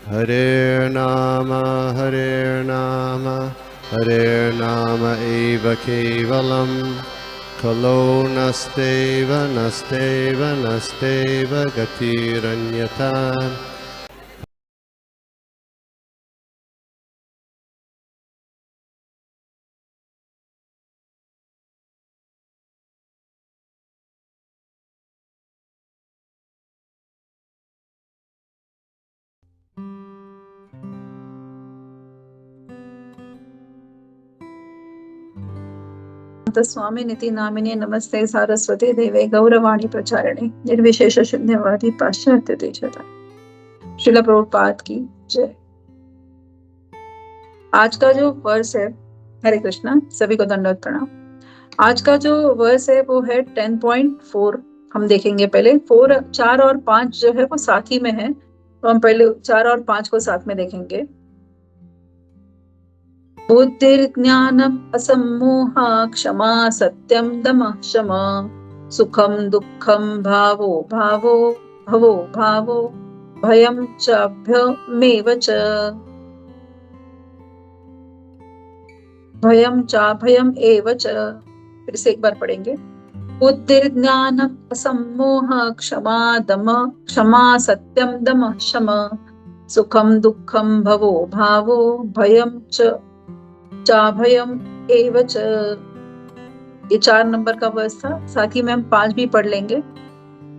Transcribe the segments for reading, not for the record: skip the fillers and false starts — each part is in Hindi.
Hare Nama eva kevalam kalo nasteva nasteva nasteva gatiranyata. स्वामी निति नामिने नमस्ते सारस्वती देवे गौरवाणी प्रचारिणे निर्विशेष शून्यवादी पाश्चात्य देशता। श्रील प्रभुपाद की जय। आज का जो वर्स है, हरे कृष्णा, सभी को दंडवत प्रणाम। आज का जो वर्स है वो है 10.4। हम देखेंगे पहले 4 और 5 जो है वो साथ ही में है, तो हम पहले 4 और 5 को साथ में देखेंगे। बुद्धिर्ज्ञानम् असम्मोहा क्षमा सत्यं दमः शमा सुखं दुःखं भावो भावो भवो भावो भयं चाभयमेव च भयं चाभयम् एव च। फिर से एक बार पढ़ेंगे। बुद्धिर्ज्ञानम् असम्मोहा क्षमा सत्यं दमः शमा सुखं दुःखं भवो भावो भयं चाभयम एव च। ये 4 नंबर का वर्स था, साथ ही में हम 5 भी पढ़ लेंगे।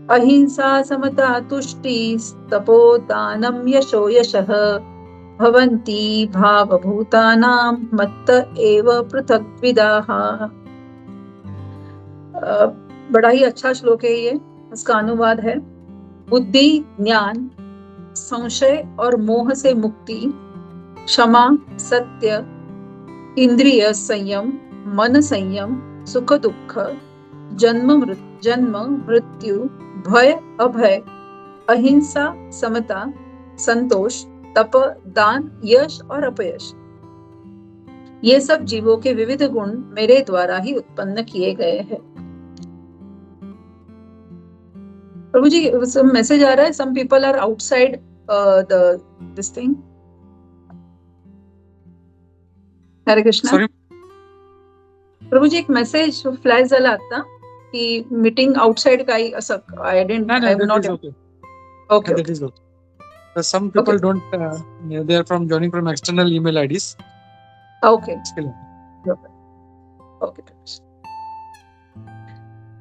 अहिंसा समता तुष्टि तपोदानम यशो यशः भवन्ति भावभूतानां मत्त एव पृथग्विदाः। बड़ा ही अच्छा श्लोक है ये। इसका अनुवाद है, बुद्धि ज्ञान, संशय और मोह से मुक्ति, क्षमा सत्य, इंद्रिय संयम, मन संयम, सुख दुख, जन्म मृत्यु, भय अभय, अहिंसा समता, संतोष, तप, दान, यश और अपयश, ये सब जीवों के विविध गुण मेरे द्वारा ही उत्पन्न किए गए हैं। प्रभु जी, मैसेज आ रहा है, some people are outside this thing. Hare Krishna. प्रभू जी, एक मेसेज फ्लॅश झाला आता की मीटिंग आउटसाइड काही असं I didn't I have not okay that is okay. Some people don't they are from joining from external email IDs. Okay okay.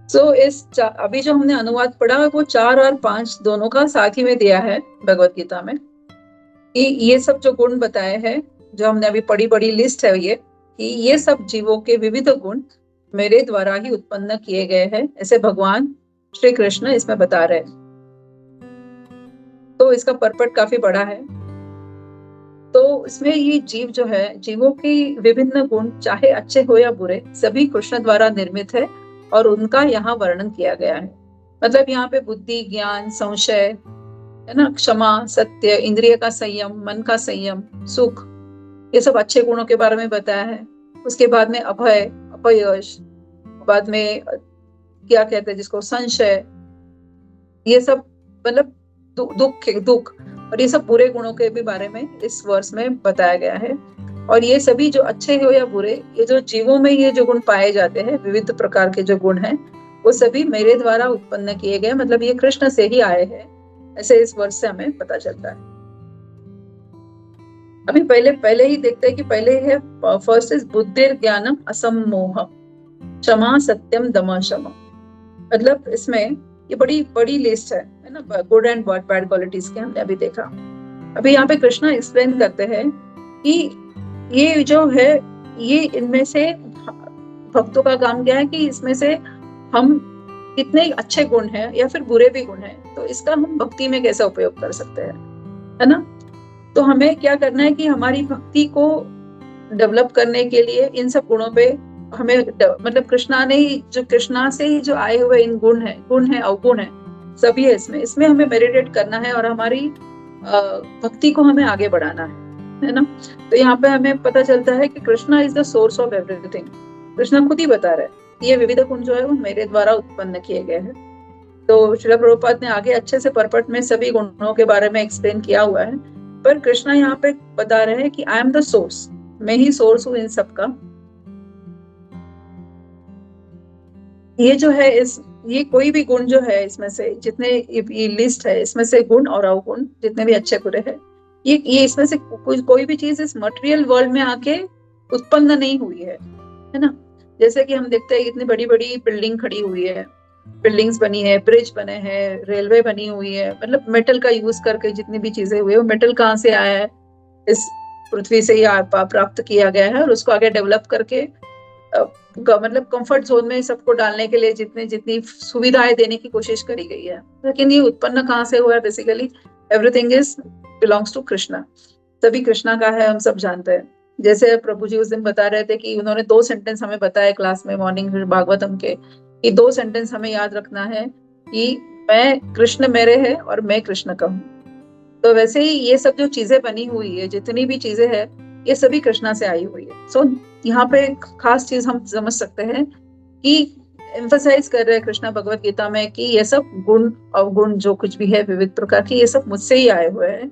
So इस अभी जो हमने अनुवाद पढ़ा वो 4 और 5 दोनों का साथ ही में दिया है भगवत गीता में। ये सब जो गुण बताए हैं, जो हमने अभी बड़ी लिस्ट है ये सब जीवों के विविध गुण मेरे द्वारा ही उत्पन्न किए गए हैं, ऐसे भगवान श्री कृष्ण इसमें बता रहे हैं। तो इसका परपट काफी बड़ा है। तो इसमें ये जीव जो है, जीवों के विभिन्न गुण चाहे अच्छे हो या बुरे, सभी कृष्ण द्वारा निर्मित है और उनका यहाँ वर्णन किया गया है। मतलब यहाँ पे बुद्धि, ज्ञान, संशय है ना, क्षमा, सत्य, इंद्रिय का संयम, मन का संयम, सुख, ये सब अच्छे गुणों के बारे में बताया है। उसके बाद में अभय, अपयश, बाद में क्या कहते हैं जिसको संशय, ये सब मतलब दुख और ये सब बुरे गुणों के भी बारे में इस वर्ष में बताया गया है। और ये सभी जो अच्छे हो या बुरे, ये जो जीवों में ये जो गुण पाए जाते हैं, विविध प्रकार के जो गुण हैं, वो सभी मेरे द्वारा उत्पन्न किए गए, मतलब ये कृष्ण से ही आए हैं, ऐसे इस वर्ष से हमें पता चलता है। अभी पहले ही देखते हैं कि पहले है फर्स्ट इज बुद्धिर ज्ञानम असम्मोह क्षमा सत्यम दम शम। मतलब इसमें ये बड़ी लिस्ट है ना, गुड एंड बैड क्वालिटीज के हमने अभी देखा। अभी यहाँ पे कृष्णा एक्सप्लेन करते हैं कि ये जो है, ये इनमें से भक्तों का काम क्या है कि इसमें से हम कितने अच्छे गुण हैं या फिर बुरे भी गुण हैं, तो इसका हम भक्ति में कैसे उपयोग कर सकते हैं, है ना। तो हमें क्या करना है कि हमारी भक्ति को डेवलप करने के लिए इन सब गुणों पे हमें, मतलब कृष्णा से ही जो आए हुए इन गुण है अवगुण है, सभी है इसमें हमें मेडिटेट करना है और हमारी भक्ति को हमें आगे बढ़ाना है ना। तो यहाँ पे हमें पता चलता है कि Krishna is the source of everything. Krishna खुद ही बता रहे हैं ये विविध गुण जो है वो मेरे द्वारा उत्पन्न किए गए हैं। तो श्रील प्रभुपाद ने आगे अच्छे से परपट में सभी गुणों के बारे में एक्सप्लेन किया हुआ है पर कृष्णा यहाँ पे बता रहे हैं कि आई एम द सोर्स, मैं ही सोर्स हूँ इन सब का। ये जो है ये कोई भी गुण जो है इसमें से जितने ये लिस्ट है, इसमें से गुण और अवगुण जितने भी अच्छे बुरे हैं, ये इसमें से कोई भी चीज इस मटेरियल वर्ल्ड में आके उत्पन्न नहीं हुई है ना। जैसे कि हम देखते हैं इतनी बड़ी बड़ी बिल्डिंग खड़ी हुई है, बिल्डिंग्स बनी है, ब्रिज बने हैं, रेलवे बनी हुई है, मतलब मेटल का यूज करके जितनी भी चीजें हुई है, वो मेटल कहाँ से आया है, इस पृथ्वी से ही प्राप्त किया गया है, और उसको आगे डेवलप करके मतलब कंफर्ट जोन में सबको डालने के लिए जितनी सुविधाएं देने की कोशिश करी गई है। लेकिन ये उत्पन्न कहाँ से हुआ है? Basically everything is belongs to Krishna, सभी कृष्णा का है, हम सब जानते हैं। जैसे प्रभु जी उस दिन बता रहे थे कि उन्होंने 2 सेंटेंस हमें बताया क्लास में मॉर्निंग भागवतम के, कि 2 सेंटेंस हमें याद रखना है कि मैं कृष्ण मेरे है और मैं कृष्ण का हूँ। तो वैसे ही ये सब जो चीजें बनी हुई है, जितनी भी चीजें है, ये सभी कृष्णा से आई हुई है। सो यहाँ पे एक खास चीज हम समझ सकते हैं कि एम्फसाइज कर रहे हैं कृष्णा भगवत गीता में कि ये सब गुण अवगुण जो कुछ भी है विविध प्रकार की, ये सब मुझसे ही आए हुए हैं।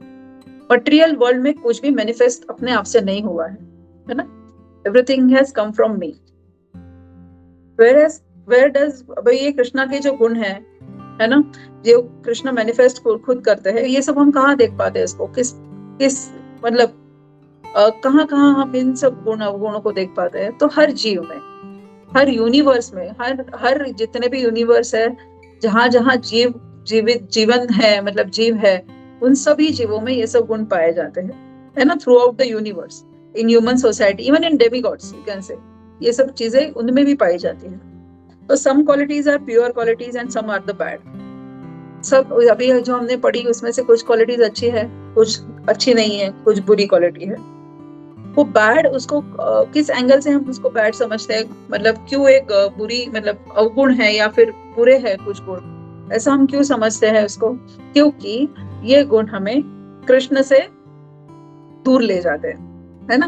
मटेरियल वर्ल्ड में कुछ भी मैनिफेस्ट अपने आप से नहीं हुआ है ना। Everything has come from me. Where does, भाई ये कृष्णा के जो गुण है ना, जो कृष्णा मैनिफेस्ट खुद करते हैं, ये सब हम कहाँ देख पाते हैं इसको, किस मतलब कहाँ हम इन सब गुण अवगुणों को देख पाते हैं? तो हर जीव में, हर यूनिवर्स में, हर जितने भी यूनिवर्स है, जहाँ जीवन है, मतलब जीव है, उन सभी जीवों में ये सब गुण पाए जाते हैं, है ना, through out the universe, in human society, even in demigods you can say, ये सब चीजें उनमें भी पाई जाती है। तो some qualities are pure qualities and some are the bad. सब अभी जो हमने पढ़ी उसमें से कुछ क्वालिटीज अच्छी है, कुछ अच्छी नहीं है, कुछ बुरी क्वालिटी है। वो बैड, उसको किस एंगल से हम उसको बैड समझते हैं, मतलब क्यों एक बुरी, मतलब अवगुण है या फिर बुरे है कुछ गुण, ऐसा हम क्यों समझते हैं उसको? क्योंकि ये गुण हमें कृष्ण से दूर ले जाते हैं, है ना।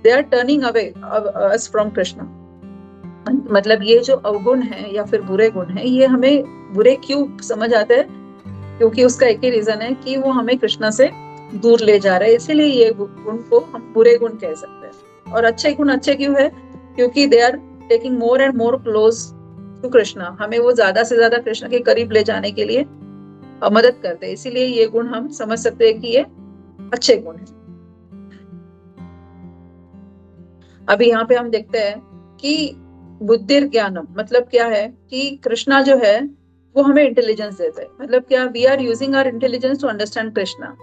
They are turning away us from Krishna. मतलब ये जो अवगुण है या फिर बुरे गुण है, ये हमें बुरे क्यों समझ आते हैं? क्योंकि उसका एक ही रीजन है कि वो हमें कृष्ण से दूर ले जा रहे हैं, इसीलिए ये गुण को हम बुरे गुण कह सकते हैं। और अच्छे गुण अच्छे क्यों है? क्योंकि they are taking more and more close to Krishna, हमें वो ज्यादा से ज्यादा कृष्ण के करीब ले जाने के लिए मदद करते हैं, इसीलिए ये गुण हम समझ सकते हैं कि ये अच्छे गुण हैं। अभी यहाँ पे हम देखते हैं कि बुद्धिर ज्ञानम मतलब क्या है, कि कृष्णा जो है वो हमें इंटेलिजेंस देते हैं। मतलब क्या? We are using our intelligence to understand Krishna,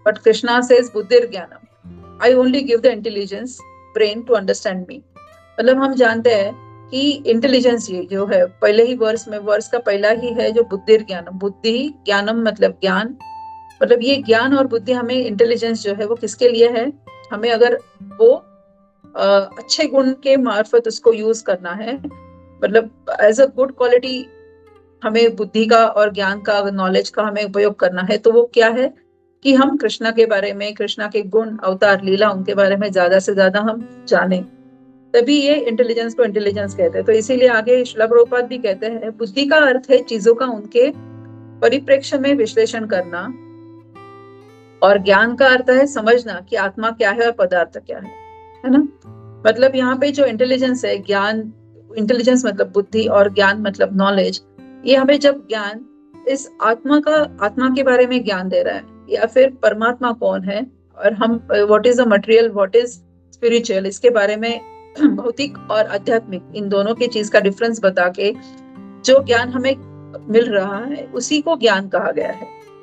but Krishna says बुद्धिर ज्ञानम, I only give the intelligence brain to understand me. मतलब हम जानते हैं कि इंटेलिजेंस ये जो है, पहले ही वर्स का पहला ही है जो बुद्धिर ज्ञानम, बुद्धि ज्ञानम मतलब ज्ञान, मतलब ये ज्ञान और बुद्धि हमें इंटेलिजेंस जो है वो किसके लिए है? हमें अगर वो अच्छे गुण के मार्फत उसको यूज करना है, मतलब एज अ गुड क्वालिटी हमें बुद्धि का और ज्ञान का, नॉलेज का हमें उपयोग करना है, तो वो क्या है कि हम कृष्णा के बारे में, कृष्णा के गुण, अवतार, लीला, उनके बारे में ज्यादा से ज्यादा हम जाने, तभी ये इंटेलिजेंस को इंटेलिजेंस कहते हैं। तो इसीलिए आगे श्रील प्रभुपाद भी कहते हैं, बुद्धि का अर्थ है चीजों का उनके परिप्रेक्ष्य में विश्लेषण करना, और ज्ञान का अर्थ है समझना कि आत्मा क्या है और पदार्थ क्या है ना। मतलब यहाँ पे जो इंटेलिजेंस है, ज्ञान, इंटेलिजेंस मतलब बुद्धि और ज्ञान मतलब नॉलेज, ये हमें जब ज्ञान इस आत्मा के बारे में ज्ञान दे रहा है, या फिर परमात्मा कौन है, और हम what is the material, what is spiritual, इसके बारे में भौतिक और आध्यात्मिक इन दोनों की चीज का डिफरेंस बता के जो ज्ञान हमें मिल रहा है, उसी को ज्ञान कहा गया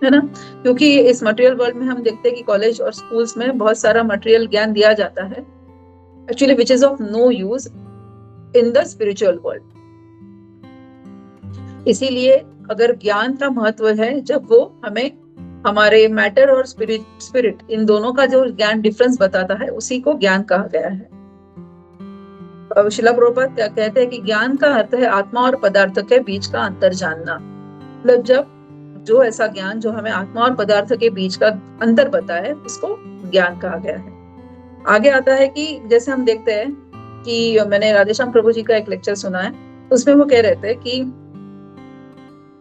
है ना। क्योंकि इस मटेरियल वर्ल्ड में हम देखते हैं कि कॉलेज और स्कूल्स में बहुत सारा मटेरियल ज्ञान दिया जाता है, actually which is of no use in the spiritual world. इसीलिए अगर ज्ञान का महत्व है, जब वो हमें हमारे मैटर और स्पिरिट इन दोनों का जो ज्ञान डिफरेंस बताता है, उसी को ज्ञान कहा गया है। श्रील प्रभुपाद क्या कहते हैं कि ज्ञान का अर्थ है आत्मा और पदार्थ के बीच का अंतर जानना। मतलब जब जो ऐसा ज्ञान जो हमें आत्मा और पदार्थ के बीच का अंतर बताए, उसको ज्ञान कहा गया है। आगे आता है कि जैसे हम देखते हैं कि मैंने राधेश्याम प्रभु जी का एक लेक्चर सुना है, उसमें वो कह रहे थे कि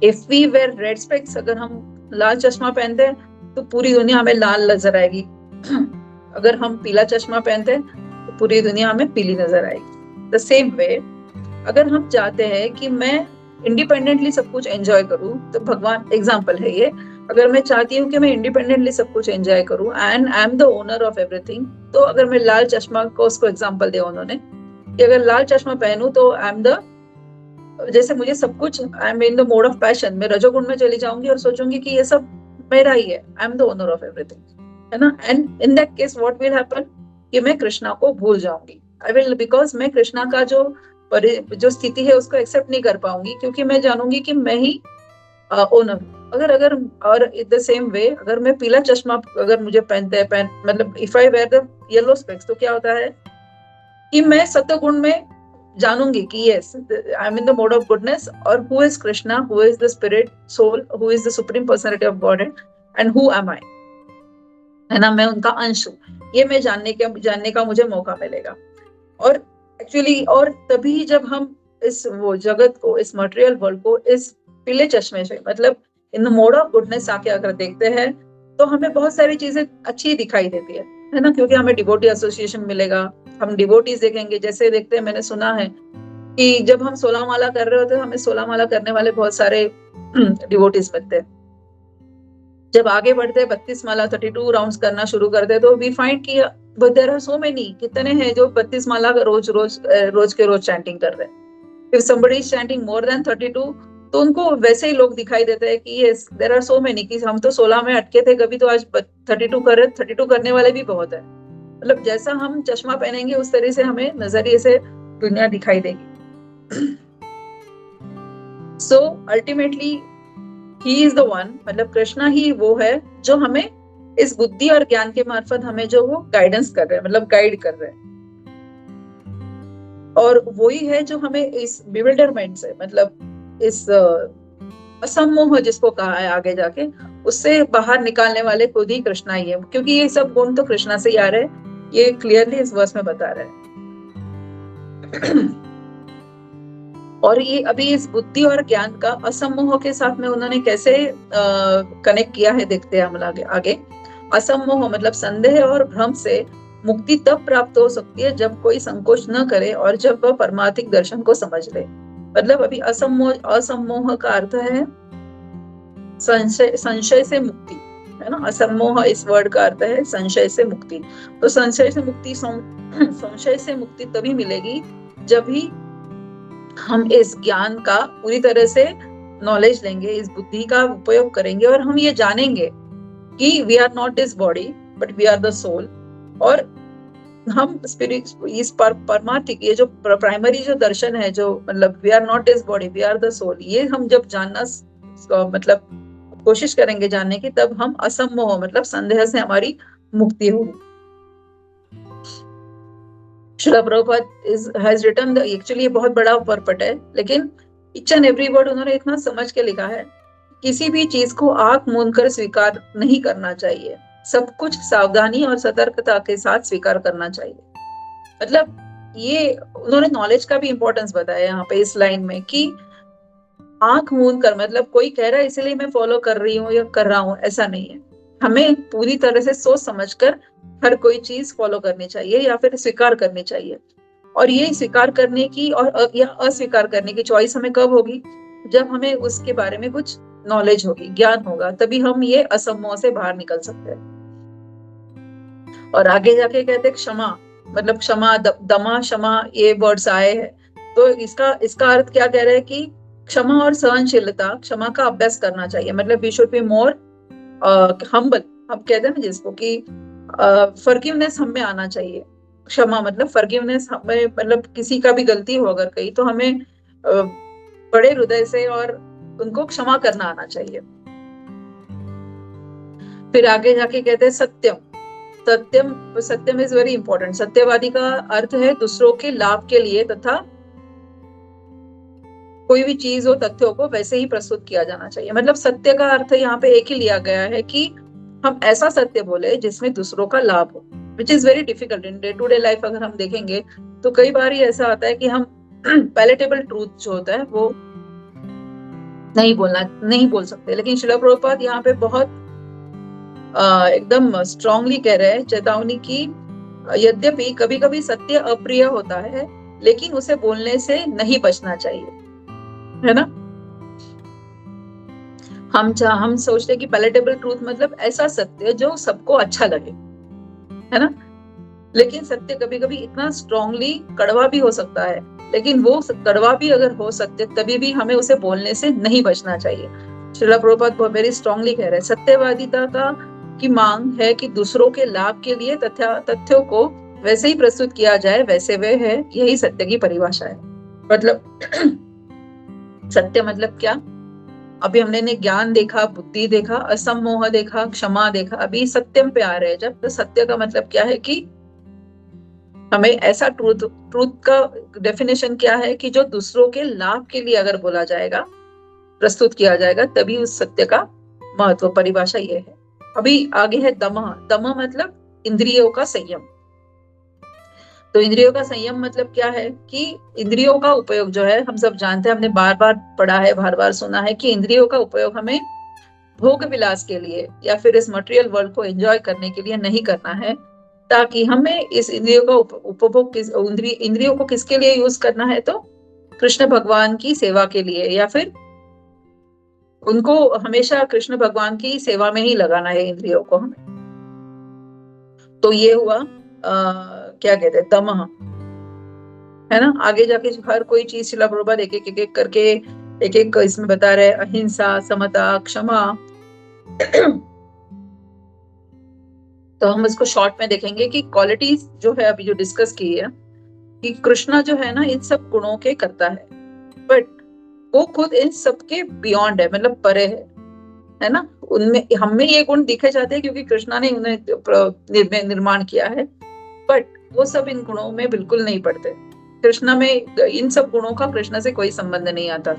if we wear red specs, अगर हम लाल चश्मा पहनते हैं तो पूरी दुनिया हमें लाल नजर आएगी। अगर हम पीला चश्मा पहनते हैं तो पूरी दुनिया हमें पीली नजर आएगी। द सेम वे अगर हम चाहते हैं कि मैं इंडिपेंडेंटली सब कुछ एंजॉय करूं, तो भगवान एग्जाम्पल है ये, अगर मैं चाहती हूँ कि मैं इंडिपेंडेंटली सब कुछ एंजॉय करूं and I am the owner of everything, तो अगर मैं लाल चश्मा को उसको एग्जाम्पल दिया उन्होंने कि अगर लाल चश्मा पहनूं तो आई एम द, जैसे मुझे सब कुछ, आई am in the mode of passion, मैं रजोगुण में चली जाऊंगी और सोचूंगी कि ये सब मेरा ही है, I am the owner of everything, है ना। And in that case what will happen कि मैं कृष्णा को भूल जाऊंगी। आई विल, बिकॉज मैं कृष्णा का जो स्थिति है उसको एक्सेप्ट नहीं कर पाऊंगी, क्योंकि मैं जानूंगी कि मैं ही ओनर। अगर और इन द सेम वे अगर मैं पीला चश्मा अगर मुझे मतलब if I wear the yellow specs, तो क्या होता है कि मैं सत्य गुण में जानूंगी कि yes I am in the mode of goodness, और who is Krishna, who is the spirit soul, who is the supreme personality of God and who am I, है ना, मैं उनका अंश हूँ। ये मैं जानने का मुझे मौका मिलेगा। और एक्चुअली और तभी जब हम इस वो जगत को, इस मटेरियल वर्ल्ड को इस पीले चश्मे से, मतलब इन द मोड ऑफ गुडनेस आके अगर देखते हैं, तो हमें बहुत सारी चीजें अच्छी दिखाई देती है ना, क्योंकि हमें डिवोटी एसोसिएशन मिलेगा, हम डिवोटीज देखेंगे। जैसे देखते हैं, मैंने सुना है कि जब हम 16 माला कर रहे होते हैं, हमें 16 माला करने वाले बहुत सारे डिवोटीज मिलते हैं। जब आगे बढ़ते 32 माला 32 राउंड्स करना शुरू करते, तो वी फाइंड कि देयर आर सो मेनी, कितने हैं जो 32 माला रोज के रोज चैंटिंग कर रहे हैं। If somebody is chanting more than 32, तो उनको वैसे ही लोग दिखाई देते हैं कि yes there are so many, कि हम तो 16 में अटके थे कभी, तो आज 32 कर रहे, 32 करने वाले भी बहुत है। मतलब जैसा हम चश्मा पहनेंगे उस तरह से हमें नजरिए से दुनिया दिखाई देगी। So ultimately he is the one, मतलब कृष्णा ही वो है जो हमें इस बुद्धि और ज्ञान के मार्फत हमें जो वो गाइडेंस कर रहे हैं, मतलब गाइड कर रहे हैं। और वही है जो हमें इस बिविल्डरमेंट से, मतलब इस असमोह जिसको कहा है आगे जाके, उससे बाहर निकालने वाले खुद ही कृष्णा ही है, क्योंकि ये सब गुण तो कृष्णा से ही आ रहे हैं, ये क्लियरली इस वर्स में बता रहे हैं। और ये अभी इस बुद्धि और ज्ञान का असमोह के साथ में उन्होंने कैसे कनेक्ट किया है, देखते हैं हम आगे। असमोह मतलब संदेह और भ्रम से मुक्ति तब प्राप्त हो सकती है जब कोई संकोच न करे और जब वह परमार्थिक दर्शन को समझ ले। मतलब अभी असमोह का अर्थ है संशय से मुक्ति, है ना। असमोह इस वर्ड का अर्थ है संशय से मुक्ति। तो संशय से मुक्ति तभी मिलेगी जब ही हम इस ज्ञान का पूरी तरह से नॉलेज लेंगे, इस बुद्धि का उपयोग करेंगे, और हम ये जानेंगे कि we are not this body but we are the soul. और हम स्पिरिट, इस परमार्थिक, ये जो प्राइमरी जो दर्शन है, जो मतलब we are not this body we are the soul, ये हम जब जानना मतलब कोशिश करेंगे जानने की, तब हम असमोह मतलब संदेह से हमारी मुक्ति होगी। Srila Prabhupada has written, actually ये बहुत बड़ा परपट है, लेकिन ईच एंड एवरी वर्ड उन्होंने इतना समझ के लिखा है। किसी भी चीज को आंख मूंद कर स्वीकार नहीं करना चाहिए, सब कुछ सावधानी और सतर्कता के साथ स्वीकार करना चाहिए। मतलब ये उन्होंने नॉलेज का भी इंपॉर्टेंस बताया यहाँ पे इस लाइन में, कि आंख मूंद कर, मतलब कोई कह रहा है इसलिए मैं फॉलो कर रही हूँ या कर रहा हूँ, ऐसा नहीं है। हमें पूरी तरह से सोच समझकर हर कोई चीज फॉलो करनी चाहिए या फिर स्वीकार करनी चाहिए। और ये स्वीकार करने की और या अस्वीकार करने की चॉइस हमें कब होगी, जब हमें उसके बारे में कुछ नॉलेज होगी, ज्ञान होगा, तभी हम ये असमोह से बाहर निकल सकते हैं। और आगे जाके कहते हैं क्षमा, मतलब क्षमा, दमा क्षमा, ये वर्ड्स आए हैं। तो इसका अर्थ क्या कह रहे हैं कि क्षमा और सहनशीलता, क्षमा का अभ्यास करना चाहिए। मतलब we should be more humble, हम कहते हैं ना जिसको कि फॉरगिवनेस हम में आना चाहिए। क्षमा मतलब फॉरगिवनेस, हमें मतलब किसी का भी गलती हो अगर कहीं, तो हमें बड़े हृदय से और उनको क्षमा करना आना चाहिए। फिर आगे जाके कहते हैं सत्यम इज वेरी इंपॉर्टेंट। सत्यवादी का अर्थ है दूसरों के लाभ के लिए तथा कोई भी चीज हो, तथ्यों को वैसे ही प्रस्तुत किया जाना चाहिए। मतलब सत्य का अर्थ यहाँ पे एक ही लिया गया है कि हम ऐसा सत्य बोले जिसमें दूसरों का लाभ हो, which is very difficult in day to day life. अगर हम देखेंगे तो कई बार ही ऐसा आता है कि हम पैलेटेबल ट्रूथ जो होता है वो नहीं बोल सकते, लेकिन श्रील प्रभुपाद यहाँ पे बहुत एकदम स्ट्रांगली कह रहे हैं, चेतावनी की यद्यपि कभी कभी सत्य अप्रिय होता है लेकिन उसे बोलने से नहीं बचना चाहिए, है ना। हम सोचते हैं कि पैलेटेबल ट्रूथ मतलब ऐसा सत्य जो सबको अच्छा लगे, है ना, लेकिन सत्य कभी कभी इतना स्ट्रांगली कड़वा भी हो सकता है, लेकिन वो कड़वा भी अगर हो सत्य तभी भी हमें उसे बोलने से नहीं बचना चाहिए। श्रील प्रभुपाद बहुत वेरी स्ट्रांगली कह रहे हैं, सत्यवादिता की मांग है कि दूसरों के लाभ के लिए तथ्यों को वैसे ही प्रस्तुत किया जाए वैसे वे है, यही सत्य की परिभाषा है। मतलब सत्य मतलब क्या, अभी हमने ज्ञान देखा, बुद्धि देखा, असमोह देखा, क्षमा देखा, अभी सत्यम पे आ रहे हैं जब। तो सत्य का मतलब क्या है कि हमें ऐसा ट्रूथ का डेफिनेशन क्या है कि जो दूसरों के लाभ के लिए अगर बोला जाएगा, प्रस्तुत किया जाएगा, तभी उस सत्य का महत्व, परिभाषा ये है। अभी आगे है दमः। दमः मतलब इंद्रियों का संयम। तो इंद्रियों का संयम मतलब क्या है कि इंद्रियों का उपयोग जो है, हम सब जानते हैं, हमने बार बार पढ़ा है, बार बार सुना है कि इंद्रियों का उपयोग हमें भोग विलास के लिए या फिर इस मटेरियल वर्ल्ड को एंजॉय करने के लिए नहीं करना है, ताकि हमें इस इंद्रियों का उपभोग इंद्रियों को किसके लिए यूज करना है, तो कृष्ण भगवान की सेवा के लिए, या फिर उनको हमेशा कृष्ण भगवान की सेवा में ही लगाना है इंद्रियों को हमें। तो ये हुआ क्या कहते हैं, दमः, है ना। आगे जाके हर कोई चीज श्रील प्रभुपाद एक एक करके एक एक इसमें बता रहे, अहिंसा, समता, क्षमा। तो हम इसको शॉर्ट में देखेंगे कि क्वालिटीज जो है अभी जो डिस्कस की है कि कृष्णा जो है ना इन सब गुणों के करता है, बट वो खुद इन सब के बियॉन्ड है, मतलब परे है ना। उनमें हमें ये गुण दिखे जाते हैं क्योंकि कृष्णा ने उन्हें निर्माण किया है, बट वो सब इन गुणों में बिल्कुल नहीं पड़ते। कृष्णा में इन सब गुणों का कृष्णा से कोई संबंध नहीं आता,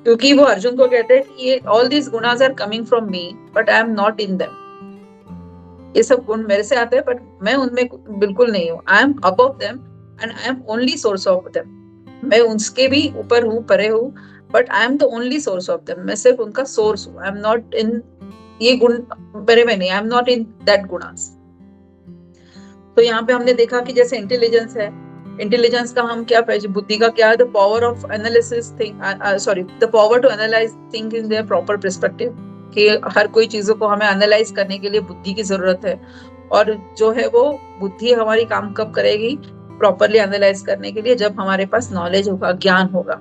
क्योंकि वो अर्जुन को कहते हैं कि ये all these gunas are coming from me but I am not in them. ये सब गुण मेरे से आते हैं बट मैं उनमें बिल्कुल नहीं हूँ। I am above them and I am only source of them. मैं उनके भी ऊपर हूँ, परे हूँ, but I am the only source of them. मैं सिर्फ उनका सोर्स हूँ। आई एम नॉट इन ये गुण मेरे में नहीं, आई am not in that gunas. तो यहाँ पे हमने देखा कि जैसे इंटेलिजेंस है, इंटेलिजेंस का हम क्या, बुद्धि का क्या है, the power of analysis the power to analyse thing in their proper perspective, कि हर कोई चीजों को हमें एनालाइज करने के लिए बुद्धि की जरूरत है। और जो है वो बुद्धि हमारी काम कब करेगी, प्रॉपरली एनालाइज करने के लिए, जब हमारे पास नॉलेज होगा, ज्ञान होगा,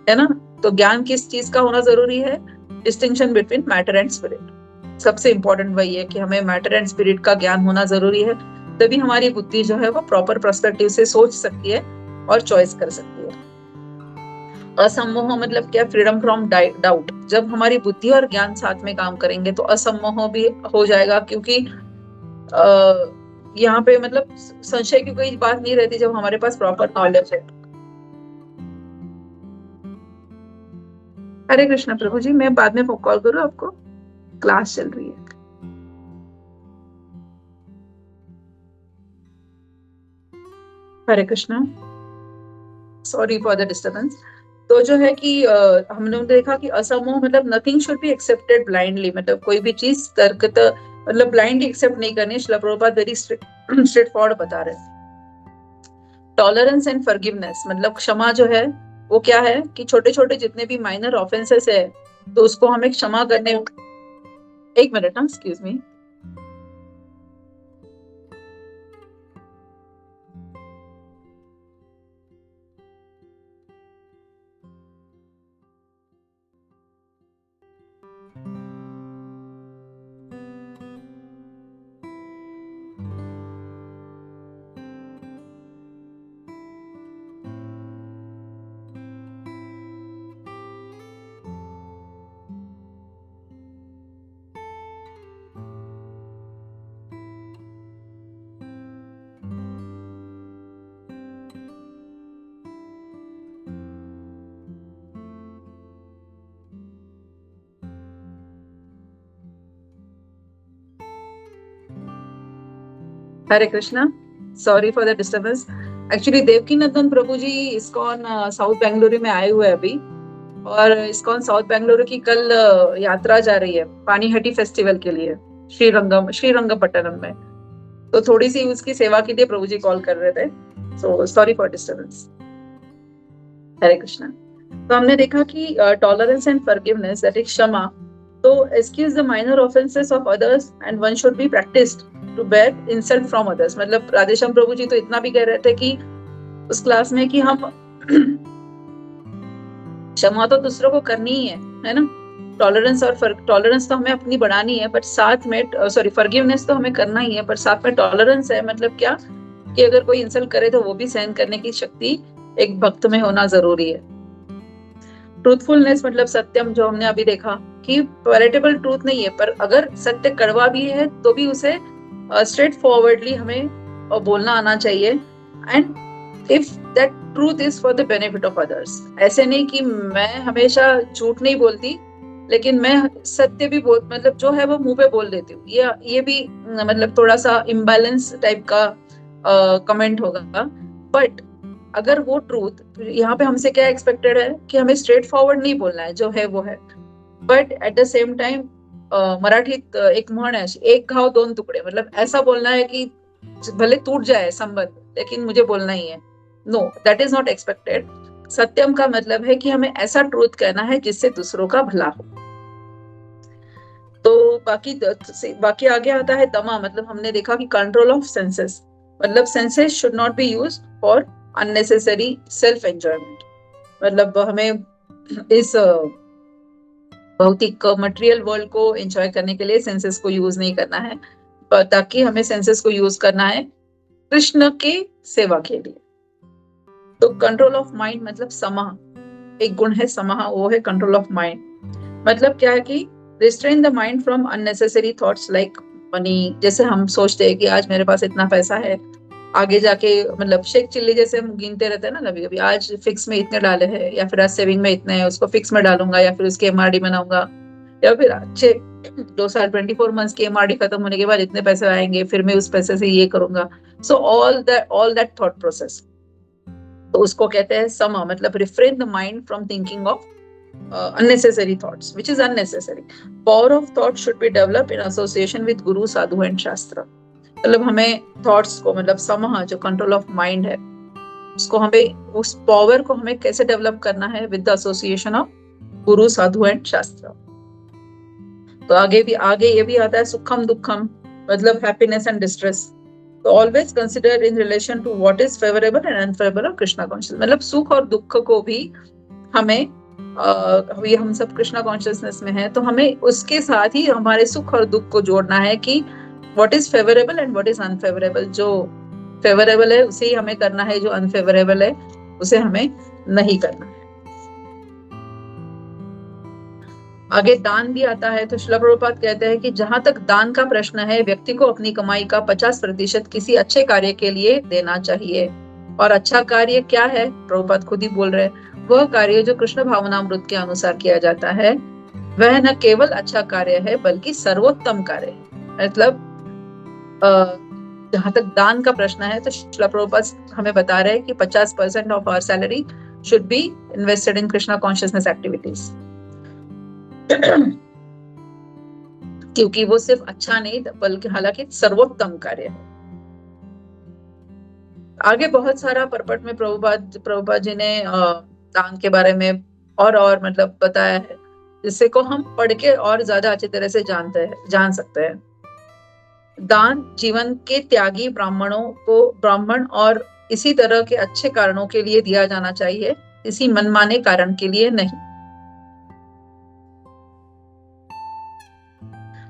है ना। तो ज्ञान किस चीज का होना जरूरी है, distinction between matter and spirit. सबसे इंपॉर्टेंट वही है कि हमें मैटर एंड स्पिरिट का ज्ञान होना जरूरी है, तभी हमारी बुद्धि जो है वो प्रॉपर पर्सपेक्टिव से सोच सकती है और चॉइस कर सकती है। असम्मोह मतलब क्या, फ्रीडम फ्रॉम डाउट। जब हमारी बुद्धि और ज्ञान साथ में काम करेंगे तो असम्मोह भी हो जाएगा, क्योंकि यहाँ पे मतलब संशय की कोई बात नहीं रहती जब हमारे पास प्रॉपर नॉलेज है। हरे कृष्णा प्रभु जी, मैं बाद में कॉल करूँ आपको, क्लास चल रही है। Hare Krishna, sorry for the disturbance. तो जो है कि हमने देखा कि असमोह मतलब nothing should be accepted blindly, मतलब कोई भी चीज तर्कत मतलब ब्लाइंडली एक्सेप्ट नहीं करनी। Srila Prabhupada very straight forward बता रहे हैं। टॉलरेंस एंड फॉरगिवनेस मतलब क्षमा जो है वो क्या है कि छोटे छोटे जितने भी माइनर ऑफेंसेस है तो उसको हमें क्षमा करने, एक मिनट ना, excuse me. Hare Krishna, sorry for the disturbance. Actually Devaki Nandan Prabhu ji ISKCON south Bengaluru में आए हुए अभी, और इस्कॉन साउथ बेंगलुरु की कल यात्रा जा रही है पानीहट्टी फेस्टिवल के लिए। श्रीरंगपट्टनम में। तो थोड़ी सी उसकी सेवा के लिए प्रभु जी कॉल कर रहे थे, so sorry for disturbance. Hare Krishna. तो हमने देखा कि tolerance and forgiveness, that is kshama, तो excuse the minor offences of others and one should be practised to bear insult from others. मतलब राधेश्याम प्रभु जी तो इतना भी कह रहे थे कि उस क्लास में कि हम क्षमा तो दूसरों को करनी ही है ना, टॉलरेंस तो हमें अपनी बढ़ानी है, बट साथ में फॉरगिवनेस तो हमें करना ही है, पर साथ में टॉलरेंस है। मतलब क्या कि अगर कोई इंसल्ट करे तो वो भी सहन करने की शक्ति एक भक्त में होना जरूरी है। ट्रूथफुलनेस मतलब सत्यम, जो हमने अभी देखा कि पैलेटेबल ट्रूथ नहीं है, पर अगर सत्य कड़वा भी है तो भी उसे स्ट्रेट फॉरवर्डली हमें बोलना आना चाहिए। And if that truth is for the benefit of others, ऐसे नहीं कि मैं हमेशा झूठ नहीं बोलती लेकिन मैं सत्य भी मतलब जो है वो मुंह पे बोल देती हूँ, ये भी मतलब थोड़ा सा इम्बैलेंस टाइप का कमेंट होगा। बट अगर वो ट्रूथ, यहाँ पे हमसे क्या एक्सपेक्टेड है कि हमें स्ट्रेट फॉरवर्ड नहीं बोलना है, जो है वो है, but at the same time मराठीत एक म्हण है, एक घाव दोन टुकड़े, मतलब ऐसा बोलना है कि भले टूट जाए संबंध लेकिन मुझे बोलना ही है। No, that is not expected. सत्यम का मतलब है कि हमें ऐसा ट्रूथ कहना है जिससे दूसरों का भला हो। तो बाकी आगे आता है दमा, मतलब हमने देखा कि कंट्रोल ऑफ सेंसेस, मतलब senses should not be used for unnecessary self enjoyment. मतलब हमें इस भौतिक मटेरियल वर्ल्ड को एंजॉय करने के लिए सेंसेस को यूज नहीं करना है, ताकि हमें सेंसेस को यूज करना है कृष्ण के सेवा के लिए। तो कंट्रोल ऑफ माइंड मतलब समह, एक गुण है समह, वो है कंट्रोल ऑफ माइंड। मतलब क्या है कि restrain the mind from unnecessary thoughts like money. जैसे हम सोचते हैं कि आज मेरे पास इतना पैसा है, आगे जाके मतलब शेख चिल्ली जैसे हम गिनते रहते हैं ना कभी कभी, आज फिक्स में इतने डाले हैं, या फिर आज सेविंग में इतने हैं, उसको फिक्स में डालूंगा, या फिर उसकी एमआरडी बनाऊंगा, या फिर अच्छे 2 साल 24 मंथ्स की एमआरडी खत्म होने के बाद इतने पैसे आएंगे, फिर मैं उस पैसे से ये करूंगा। So all that thought process, तो उसको कहते हैं समा, मतलब refrain the mind from thinking of unnecessary thoughts which is unnecessary. Power of thought should be developed in association with guru, sadhu and shastra. मतलब हमें थॉट्स को, मतलब समह जो कंट्रोल ऑफ माइंड है, उसको हमें, उस पावर को हमें कैसे डेवलप करना है, with the association of Guru, Sadhu and शास्त्र। तो आगे ये भी आता है सुखम दुखम, मतलब हैप्पीनेस एंड डिस्ट्रेस। तो always consider in relation to what is favourable and unfavourable of Krishna conscious. मतलब सुख और दुख को भी हमें अभी हम सब कृष्णा कॉन्शियसनेस में है, तो हमें उसके साथ ही हमारे सुख और दुख को जोड़ना है कि what is favourable and what is unfavourable. जो फेवरेबल है उसे ही हमें करना है, जो अनफेवरेबल है उसे हमें नहीं करना है। आगे दान भी आता है। तो श्रील प्रभुपाद कहते हैं कि जहां तक दान का प्रश्न है, व्यक्ति को अपनी कमाई का 50% किसी अच्छे कार्य के लिए देना चाहिए। और अच्छा कार्य क्या है, प्रभुपाद खुद ही बोल रहे हैं, वह कार्य जो कृष्ण भावनामृत के अनुसार किया जाता है, वह न केवल अच्छा कार्य है बल्कि सर्वोत्तम कार्य है। मतलब जहां तक दान का प्रश्न है, तो श्रील प्रभुपाद हमें बता रहे हैं कि 50% of our salary should be invested in Krishna consciousness activities, क्योंकि वो सिर्फ अच्छा नहीं बल्कि हालांकि सर्वोत्तम कार्य है। आगे बहुत सारा पर्पट में प्रभुपाद जी ने दान के बारे में और मतलब बताया है, जिससे को हम पढ़ के और ज्यादा अच्छी तरह से जान सकते हैं। दान जीवन के त्यागी ब्राह्मण और इसी तरह के अच्छे कारणों के लिए दिया जाना चाहिए, किसी मनमाने कारण के लिए नहीं।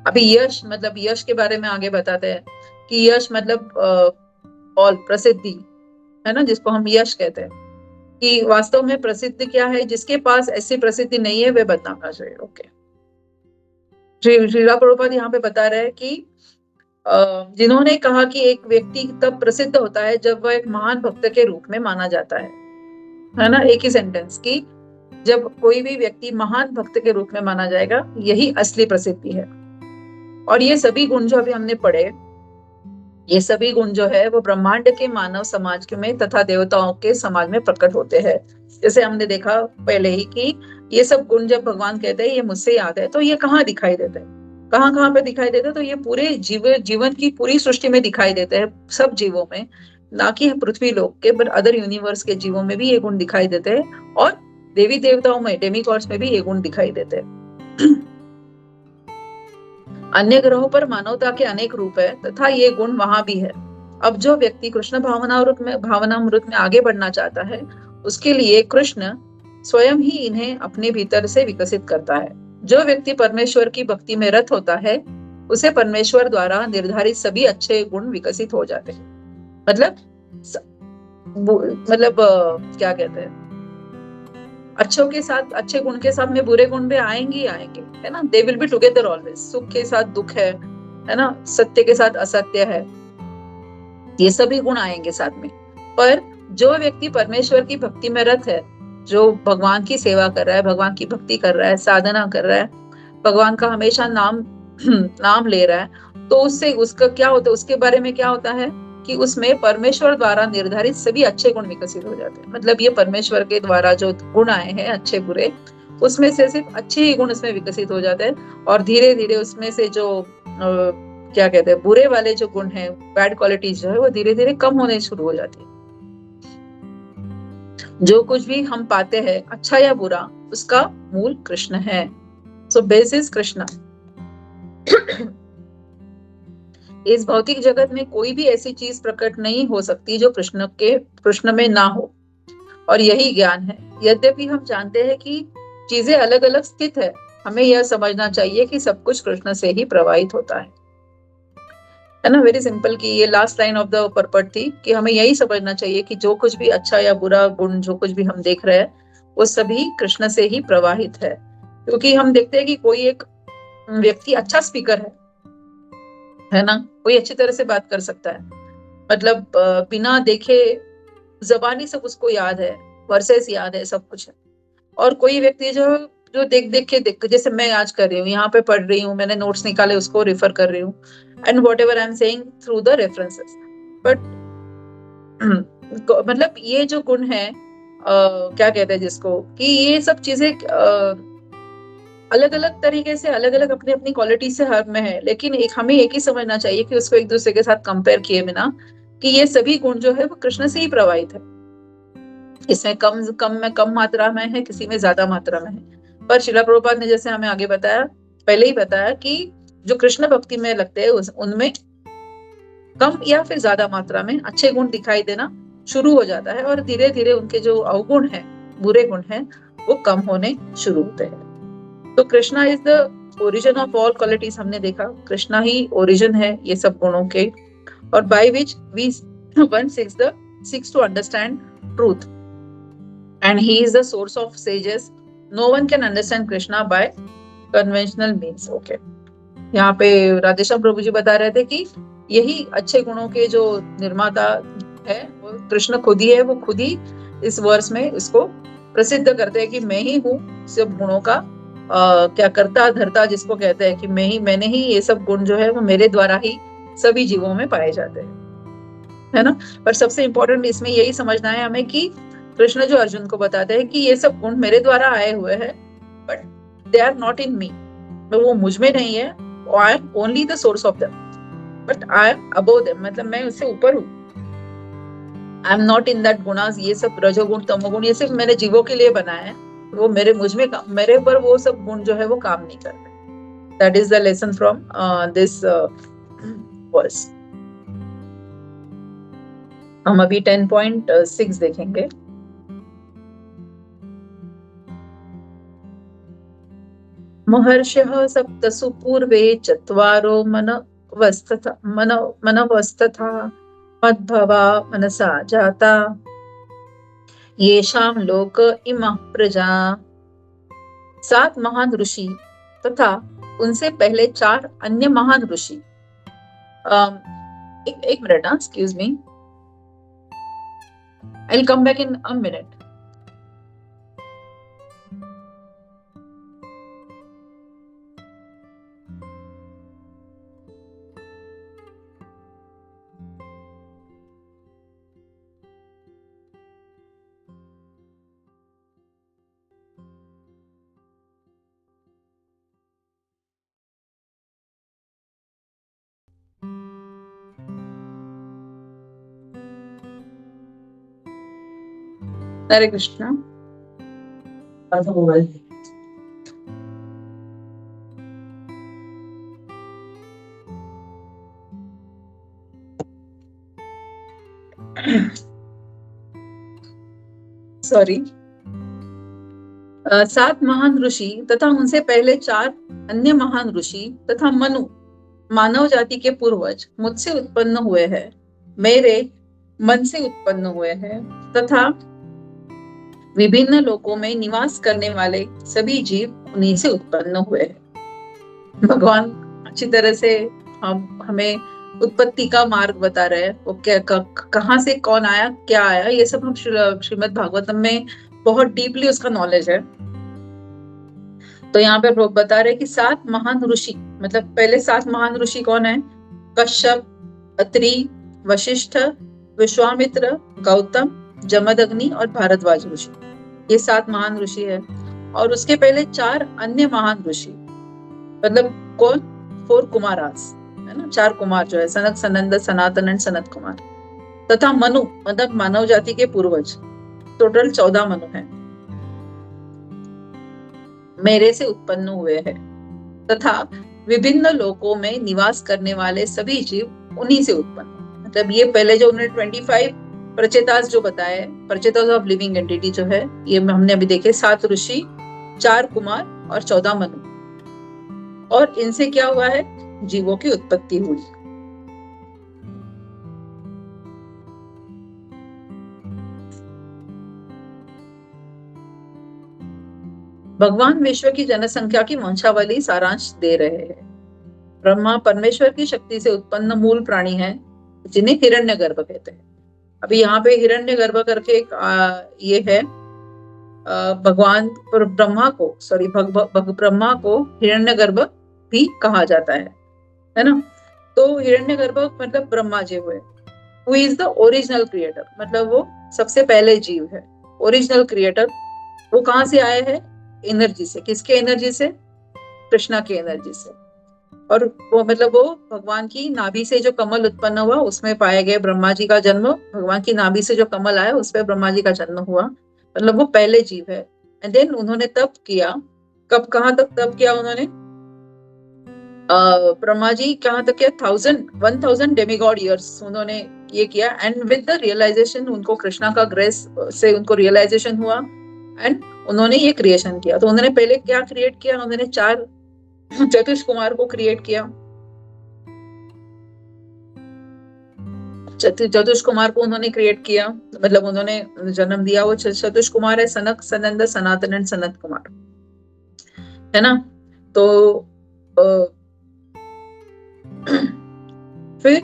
अभी यश, मतलब यश के बारे में आगे बताते हैं कि यश मतलब ऑल प्रसिद्धि है ना, जिसको हम यश कहते हैं, कि वास्तव में प्रसिद्धि क्या है। जिसके पास ऐसी प्रसिद्धि नहीं है वह बदनाम चाहिए। ओके, श्रील प्रभुपाद यहाँ पे बता रहे हैं कि जिन्होंने कहा कि एक व्यक्ति तब प्रसिद्ध होता है जब वह एक महान भक्त के रूप में माना जाता है ना, एक ही सेंटेंस की, जब कोई भी व्यक्ति महान भक्त के रूप में माना जाएगा, यही असली प्रसिद्धि है। और ये सभी गुण जो अभी हमने पढ़े, ये सभी गुण जो है वो ब्रह्मांड के मानव समाज में तथा देवताओं के समाज में प्रकट होते हैं। जैसे हमने देखा पहले ही कि ये सब गुण जब भगवान कहते हैं ये मुझसे याद है, तो ये कहाँ दिखाई देते हैं, कहाँ कहाँ पे दिखाई देते हैं? तो ये पूरे जीवन की पूरी सृष्टि में दिखाई देते हैं, सब जीवों में, ना कि पृथ्वी लोक के, बट अदर यूनिवर्स के जीवों में भी ये गुण दिखाई देते हैं, और देवी देवताओं में, डेमिगॉड्स में भी ये गुण दिखाई देते हैं। अन्य ग्रहों पर मानवता के अनेक रूप है तथा ये गुण वहां भी है। अब जो व्यक्ति कृष्ण भावनामृत में आगे बढ़ना चाहता है, उसके लिए कृष्ण स्वयं ही इन्हें अपने भीतर से विकसित करता है। जो व्यक्ति परमेश्वर की भक्ति में रत होता है, उसे परमेश्वर द्वारा निर्धारित सभी अच्छे गुण विकसित हो जाते हैं। मतलब क्या कहते हैं, अच्छों के साथ, अच्छे गुण के साथ में बुरे गुण भी आएंगे ही आएंगे, है ना। They will be together always. सुख के साथ दुख है ना, सत्य के साथ असत्य है, ये सभी गुण आएंगे साथ में। पर जो व्यक्ति परमेश्वर की भक्ति में रत है, जो भगवान की सेवा कर रहा है, भगवान की भक्ति कर रहा है, साधना कर रहा है, भगवान का हमेशा नाम नाम ले रहा है, तो उससे उसका क्या होता है, उसके बारे में क्या होता है कि उसमें परमेश्वर द्वारा निर्धारित सभी अच्छे गुण विकसित हो जाते हैं। मतलब ये परमेश्वर के द्वारा जो गुण आए हैं अच्छे बुरे, उसमें से सिर्फ अच्छे ही गुण उसमें विकसित हो जाते हैं, और धीरे धीरे उसमें से जो क्या कहते हैं, बुरे वाले जो गुण है, बैड क्वालिटीज जो है, वो धीरे धीरे कम होने शुरू हो जाती है। जो कुछ भी हम पाते हैं, अच्छा या बुरा, उसका मूल कृष्ण है। So base is Krishna. इस भौतिक जगत में कोई भी ऐसी चीज प्रकट नहीं हो सकती जो कृष्ण में ना हो, और यही ज्ञान है। यद्यपि हम जानते हैं कि चीजें अलग अलग स्थित है, हमें यह समझना चाहिए कि सब कुछ कृष्ण से ही प्रवाहित होता है ना। वेरी सिंपल कि ये लास्ट लाइन ऑफ द पर्पट थी कि हमें यही समझना चाहिए कि जो कुछ भी अच्छा या बुरा गुण, जो कुछ भी हम देख रहे हैं, वो सभी कृष्ण से ही प्रवाहित है। क्योंकि हम देखते हैं कि कोई एक व्यक्ति अच्छा स्पीकर है ना, कोई अच्छी तरह से बात कर सकता है, मतलब बिना देखे जबानी सब उसको याद है, वर्सेस याद है, सब कुछ है। और कोई व्यक्ति जो जो देख, जैसे मैं आज कर रही हूँ, यहाँ पे पढ़ रही हूँ, मैंने नोट्स निकाले, उसको रेफर कर रही हूँ, and what ever I am saying through the references. But मतलब ये जो गुण है, क्या कहते हैं जिसको, कि ये सब चीजें अलग अलग तरीके से, अलग अलग अपनी अपनी क्वालिटी से हर में है, लेकिन हमें एक ही समझना चाहिए कि उसको एक दूसरे के साथ कंपेयर किए बिना, कि ये सभी गुण जो है वो कृष्ण से ही प्रवाहित है। इसमें कम मात्रा में है, किसी में ज्यादा मात्रा में है। पर शिला प्रभुपाद ने जैसे हमें आगे बताया, पहले ही बताया कि जो कृष्ण भक्ति में लगते हैं, उनमें कम या फिर ज्यादा मात्रा में अच्छे गुण दिखाई देना शुरू हो जाता है, और धीरे धीरे उनके जो अवगुण है, बुरे गुण है, वो कम होने शुरू होते हैं। तो Krishna is the origin of all qualities. हमने देखा कृष्णा ही ओरिजिन है ये सब गुणों के, और by which we one seeks to understand truth, and he is the source of sages. No one can understand Krishna by conventional means. Okay. यहाँ पे राधेश्याम प्रभु जी बता रहे थे कि यही अच्छे गुणों के जो निर्माता है वो कृष्ण खुद ही है। वो खुद ही इस वर्ष में इसको प्रसिद्ध करते हैं कि मैं ही हूँ सब गुणों का क्या करता धरता, जिसको कहते हैं कि मैंने ही ये सब गुण जो है वो मेरे द्वारा ही सभी जीवों में पाए जाते हैं, है ना। पर सबसे इंपॉर्टेंट इसमें यही समझना है हमें कि कृष्ण जो अर्जुन को बताते हैं कि ये सब गुण मेरे द्वारा आए हुए हैं, but they are not in me, वो मुझ में नहीं है। I am only the source of them, but I am above them, मतलब मैं उससे ऊपर हूँ। I am not in that गुणास। ये सब रजोगुण तमोगुण ये सिर्फ मैंने जीवों के लिए बनाया है, वो मेरे पर वो सब गुण जो है वो काम नहीं करते। That is the lesson from this verse. हम अभी 10.6 देखेंगे। महर्षयः सप्तसु पूर्वे चत्वारो मनवस्तथा मद्भवा मनसा जाता येषां लोक इमः प्रजा। 7 महान ऋषि तथा उनसे पहले 4 अन्य महान ऋषि। एक minute, excuse me, I will come back in a minute. Hare Krishna. Sorry. 7 महान ऋषि तथा उनसे पहले 4 अन्य महान ऋषि तथा मनु मानव जाति के पूर्वज मुझसे उत्पन्न हुए हैं, मेरे मन से उत्पन्न हुए हैं तथा विभिन्न लोकों में निवास करने वाले सभी जीव उन्हीं से उत्पन्न हुए हैं। भगवान अच्छी तरह से हमें उत्पत्ति का मार्ग बता रहे हैं। वो कहाँ से कौन आया, क्या आया, ये सब हम श्रीमद् भागवतम में बहुत डीपली उसका नॉलेज है। तो यहाँ पे बता रहे कि 7 महान ऋषि, मतलब पहले 7 महान ऋषि कौन है? कश्यप, अत्रि, वशिष्ठ, विश्वामित्र, गौतम, जमदग्नि और भारद्वाज ऋषि। ये 7 महान ऋषि है। और उसके पहले 4 अन्य महान ऋषि, मतलब कौन? 4 कुमारास, है ना, 4 कुमार जो है, सनक, सनंद, सनातन एंड सनत कुमार, तथा मनु मतलब मानव जाति के पूर्वज। टोटल 14 मनु हैं, मेरे से उत्पन्न हुए हैं तथा विभिन्न लोकों में निवास करने वाले सभी जीव उन्हीं से उत्पन्न। मतलब ये पहले जो उन्होंने 25 प्रचेतास जो बताए, प्रचेतास ऑफ लिविंग एंटिटी जो है, ये हमने अभी देखे 7 ऋषि, 4 कुमार और 14 मनु। और इनसे क्या हुआ है? जीवों की उत्पत्ति हुई। भगवान विश्व की जनसंख्या की वंशावली सारांश दे रहे हैं। ब्रह्मा परमेश्वर की शक्ति से उत्पन्न मूल प्राणी है, जिन्हें हिरण्यगर्भ कहते हैं। अभी यहाँ पे हिरण्यगर्भ करके एक ये है, भगवान ब्रह्मा को, सॉरी ब्रह्मा को हिरण्यगर्भ भी कहा जाता है ना। तो हिरण्यगर्भ मतलब ब्रह्मा जी हुए, who is the original creator, मतलब वो सबसे पहले जीव है, ओरिजिनल क्रिएटर। वो कहाँ से आए हैं? एनर्जी से। किसके एनर्जी से? कृष्णा की एनर्जी से। और वो मतलब वो भगवान की नाभि से जो कमल उत्पन्न हुआ उसमें पाए गए ब्रह्मा जी का जन्म, भगवान की नाभि से जो कमल आया उस पर ब्रह्मा जी का जन्म हुआ, मतलब वो पहले जीव है। एंड देन उन्होंने तप किया। कब, कहाँ तक तप किया उन्होंने? ब्रह्मा जी कहाँ तक किया? 1000 डेमिगॉड ईयर्स उन्होंने ये किया। एंड विद द रियलाइजेशन, उनको कृष्णा का ग्रेस से उनको रियलाइजेशन हुआ एंड उन्होंने ये क्रिएशन किया। तो उन्होंने पहले क्या क्रिएट किया? उन्होंने 4 चतुष कुमार को क्रिएट किया। चतुष कुमार को उन्होंने क्रिएट किया, मतलब उन्होंने जन्म दिया। वो चतुष कुमार है सनक, सनंद, सनातन एंड सनत कुमार, है ना। तो फिर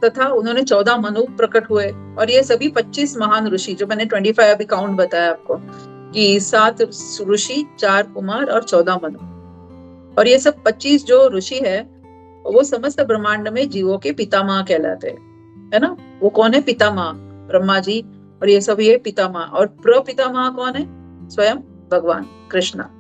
तथा उन्होंने 14 मनु प्रकट हुए। और ये सभी 25 महान ऋषि, जो मैंने 25 अभी काउंट बताया आपको कि 7 ऋषि, 4 कुमार और 14 मनु। और ये सब 25 जो ऋषि है वो समस्त ब्रह्मांड में जीवों के पितामह कहलाते हैं, है ना। वो कौन है? पितामह ब्रह्मा जी, और ये सब ये पितामह। और प्रपितामह कौन है? स्वयं भगवान कृष्णा।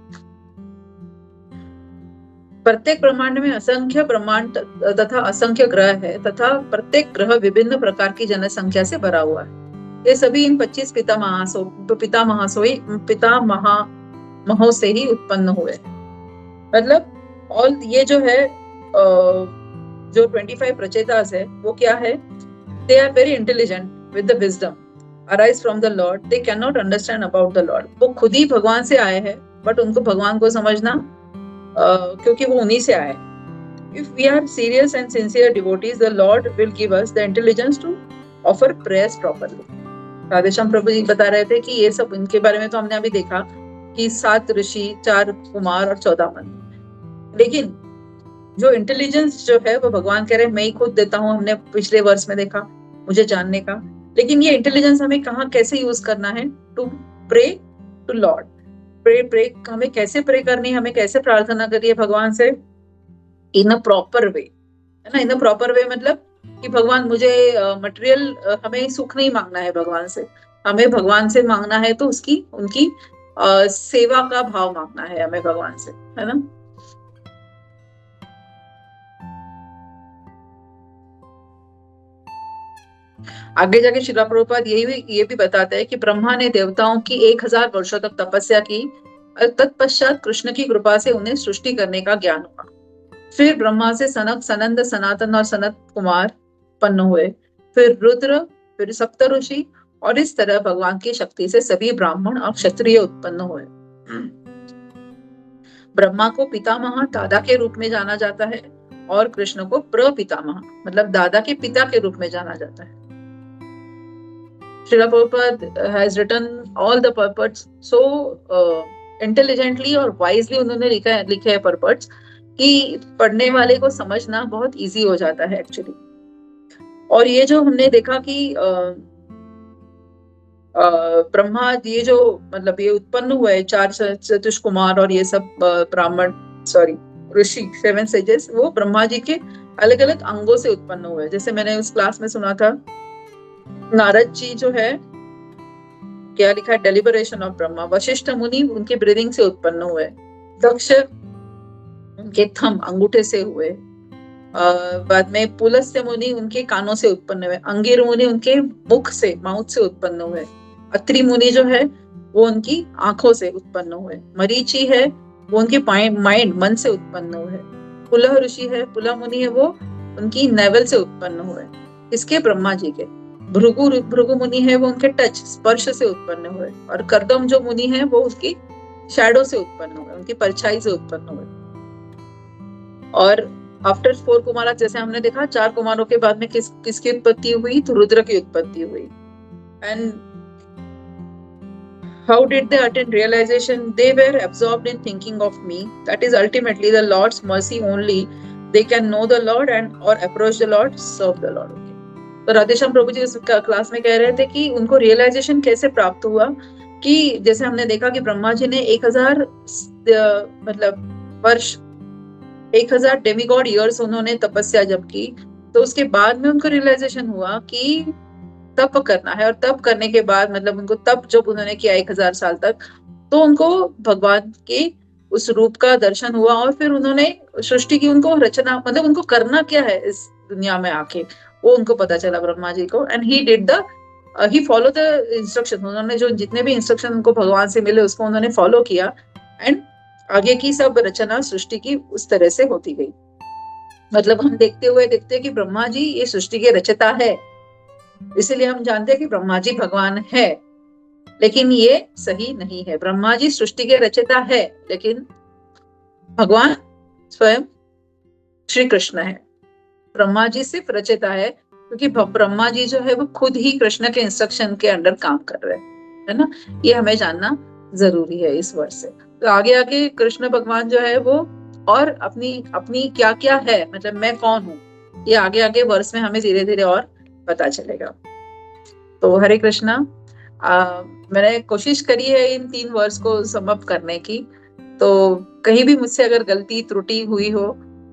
प्रत्येक ब्रह्मांड में असंख्य ब्रह्मांड तथा असंख्य ग्रह है तथा प्रत्येक ग्रह विभिन्न प्रकार की जनसंख्या से भरा हुआ है। ये सभी इन 25 पितामहों से ही उत्पन्न हुए। मतलब ऑल ये जो है जो 25 प्रचेतास है वो क्या है? They are very intelligent with the wisdom arise from the Lord, they can not understand about the Lord. वो खुद ही भगवान से आए हैं, बट उनको भगवान को समझना क्योंकि वो उन्हीं से आए। If we are serious and sincere devotees, the Lord will give us the intelligence to offer prayers properly. Radheshyam प्रभु जी बता रहे थे कि ये सब इनके बारे में तो हमने अभी देखा कि 7 ऋषि, 4 कुमार और 14 मनु। लेकिन जो इंटेलिजेंस जो है वो भगवान कह रहे हैं मैं ही खुद देता हूँ। हमने पिछले वर्ष में देखा, मुझे जानने का। लेकिन ये इंटेलिजेंस हमें कहाँ कैसे यूज करना है? To pray to Lord. Pray हमें कैसे प्रे करनी है, हमें कैसे प्रार्थना करनी है भगवान से? इन अ प्रॉपर वे, है ना। इन अ प्रॉपर वे मतलब कि भगवान मुझे मटेरियल, हमें सुख नहीं मांगना है भगवान से। हमें भगवान से मांगना है तो उनकी सेवा का भाव मांगना है हमें भगवान से, है ना। आगे जाके श्रीला प्रभुपाद ये भी बताते हैं कि ब्रह्मा ने देवताओं की 1000 वर्षों तक तपस्या की और तत्पश्चात कृष्ण की कृपा से उन्हें सृष्टि करने का ज्ञान हुआ। फिर ब्रह्मा से सनक, सनंद, सनातन और सनत कुमार उत्पन्न हुए, फिर रुद्र, फिर सप्त ऋषि, और इस तरह भगवान की शक्ति से सभी ब्राह्मण और क्षत्रिय उत्पन्न हुए। ब्रह्मा को पितामह, दादा के रूप में जाना जाता है, और कृष्ण को प्रपितामह मतलब दादा के पिता के रूप में जाना जाता है। Srila Prabhupada has written all the purports so intelligently और wisely उन्होंने लिखे हैं purports कि पढ़ने वाले को समझना बहुत easy हो जाता है actually। और ये जो हमने देखा कि ब्रह्मा ये जो मतलब ये उत्पन्न हुए 4 चतुष कुमार और ये सब ब्राह्मण ऋषि 7 सेजेस, वो ब्रह्मा जी के अलग अलग अंगों से उत्पन्न हुए। जैसे मैंने उस क्लास में सुना था, नारद जी जो है क्या लिखा है, डेलिबरेशन ऑफ ब्रह्मा। वशिष्ठ मुनि उनके ब्रीदिंग से उत्पन्न हुए। दक्ष उनके थंब अंगूठे से हुए। बाद में पुलस्त्य मुनि उनके कानों से उत्पन्न हुए। अंगिर मुनि उनके मुख से, माउथ से उत्पन्न हुए। अत्रि मुनि जो है वो उनकी आंखों से उत्पन्न हुए। मरीचि है वो उनके माइंड, मन से उत्पन्न हुए। पुलह ऋषि है, पुलह मुनि है वो उनकी नेवल से उत्पन्न हुए, इसके ब्रह्मा जी के। भृगु मुनि है वो उनके टच, स्पर्श से उत्पन्न हुए। और कर्दम जो मुनि है वो उसकी शैडो से उत्पन्न हुए, उनकी परछाई से उत्पन्न हुए। और आफ्टर 4 कुमार, जैसे हमने देखा 4 कुमारों के बाद में किसकी उत्पत्ति हुई, तो रुद्र की उत्पत्ति हुई। And how did they attain realization? They were absorbed in thinking of me. That is ultimately the Lord's mercy only. They can know the Lord and or approach the Lord, serve the Lord. Okay. तो राधेश्याम प्रभु जी इस क्लास में कह रहे थे कि उनको रियलाइजेशन कैसे प्राप्त हुआ, कि जैसे हमने देखा कि ब्रह्मा जी ने 1000 मतलब वर्ष 1000 डेमिगॉड ईयर्स उन्होंने तपस्या जब की, तो उसके बाद में उनको रियलाइजेशन हुआ कि तप करना है। और तप करने के बाद मतलब उनको तप जब उन्होंने किया 1000 साल तक, तो उनको भगवान के उस रूप का दर्शन हुआ। और फिर उन्होंने सृष्टि की, उनको रचना मतलब उनको करना क्या है इस दुनिया में आके, वो उनको पता चला ब्रह्मा जी को। And he follow the instruction. उन्होंने जो जितने भी इंस्ट्रक्शन उनको भगवान से मिले उसको उन्होंने फॉलो किया, एंड आगे की सब रचना सृष्टि की उस तरह से होती गई। मतलब हम देखते कि ब्रह्मा जी ये सृष्टि के रचयिता है, इसीलिए हम जानते हैं कि ब्रह्मा जी भगवान है। लेकिन ये सही नहीं है। ब्रह्मा जी सृष्टि के रचयिता है, लेकिन भगवान स्वयं श्री कृष्ण है। ब्रह्मा जी सिर्फ रचयिता है, क्योंकि ब्रह्मा जी जो है वो खुद ही कृष्ण के इंस्ट्रक्शन के अंडर काम कर रहे हैं, है ना। ये हमें जानना जरूरी है इस वर्ष से। तो आगे कृष्ण भगवान जो है वो और अपनी क्या क्या है, मतलब मैं कौन हूँ, ये आगे वर्ष में हमें धीरे धीरे और पता चलेगा। तो हरे कृष्णा। मैंने कोशिश करी है इन 3 वर्ष को समाप्त करने की, तो कहीं भी मुझसे अगर गलती त्रुटि हुई हो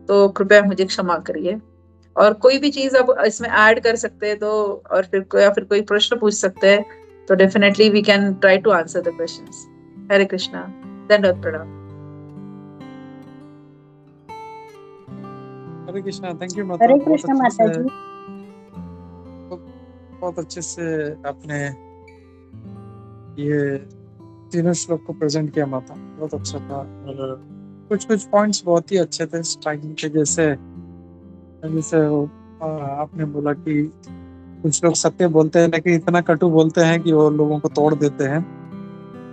तो कृपया मुझे क्षमा करिए। और कोई भी चीज आप इसमें ऐड कर सकते हैं तो, और फिर कोई प्रश्न पूछ सकते हैं, तो definitely we can try to answer the questions. Hare Krishna. दंडवत प्रणाम। हरे कृष्णा। थैंक यू माता। हरे कृष्णा माता जी। बहुत अच्छे से आपने ये तीनों श्लोक को प्रेजेंट किया माता, बहुत अच्छा था। और कुछ पॉइंट्स बहुत ही अच्छे थे स्ट्राइकिंग के, जैसे आपने बोला कि कुछ लोग सत्य बोलते हैं लेकिन इतना कटु बोलते हैं कि वो लोगों को तोड़ देते हैं।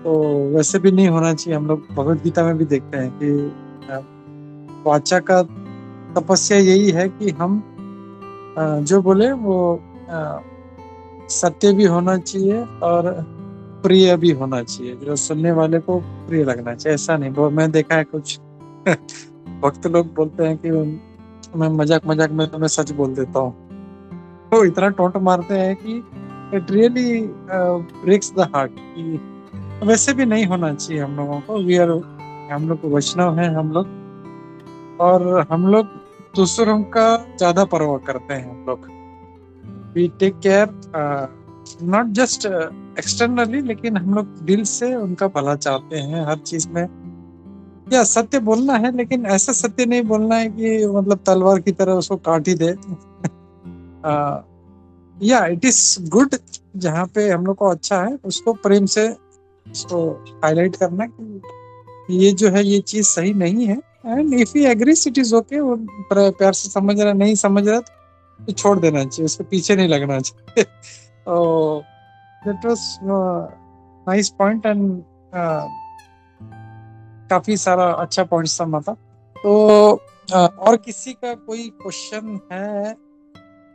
तो वैसे भी नहीं होना चाहिए। हम लोग भगवद गीता में भी देखते हैं कि वाचा का तपस्या यही है कि हम जो बोले वो सत्य भी होना चाहिए और प्रिय भी होना चाहिए, जो सुनने वाले को प्रिय लगना चाहिए। ऐसा नहीं, वो मैं देखा है कुछ भक्त लोग बोलते हैं कि मैं मजाक में तुम्हें सच बोल देता हूँ, तो इतना टोंट मारते हैं कि it really breaks the heart. वैसे भी नहीं होना चाहिए हम लोगों को। हम लोग वैष्णव हैं हम लोग, और हम लोग दूसरों का ज्यादा परवाह करते हैं। हम लोग we take care not just externally, लेकिन हम लोग दिल से उनका भला चाहते हैं हर चीज में। या सत्य बोलना है, लेकिन ऐसा सत्य नहीं बोलना है कि मतलब तलवार की तरह उसको काट ही दे। या इट इज गुड, जहाँ पे हम लोग को अच्छा है उसको प्रेम से उसको हाईलाइट करना कि ये जो है ये चीज सही नहीं है, and if he agrees it is okay. वो प्यार से समझ रहा, नहीं समझ रहा तो छोड़ देना चाहिए, उसके पीछे नहीं लगना चाहिए। That was nice point, and काफी सारा अच्छा पॉइंट था माता। तो और किसी का कोई क्वेश्चन है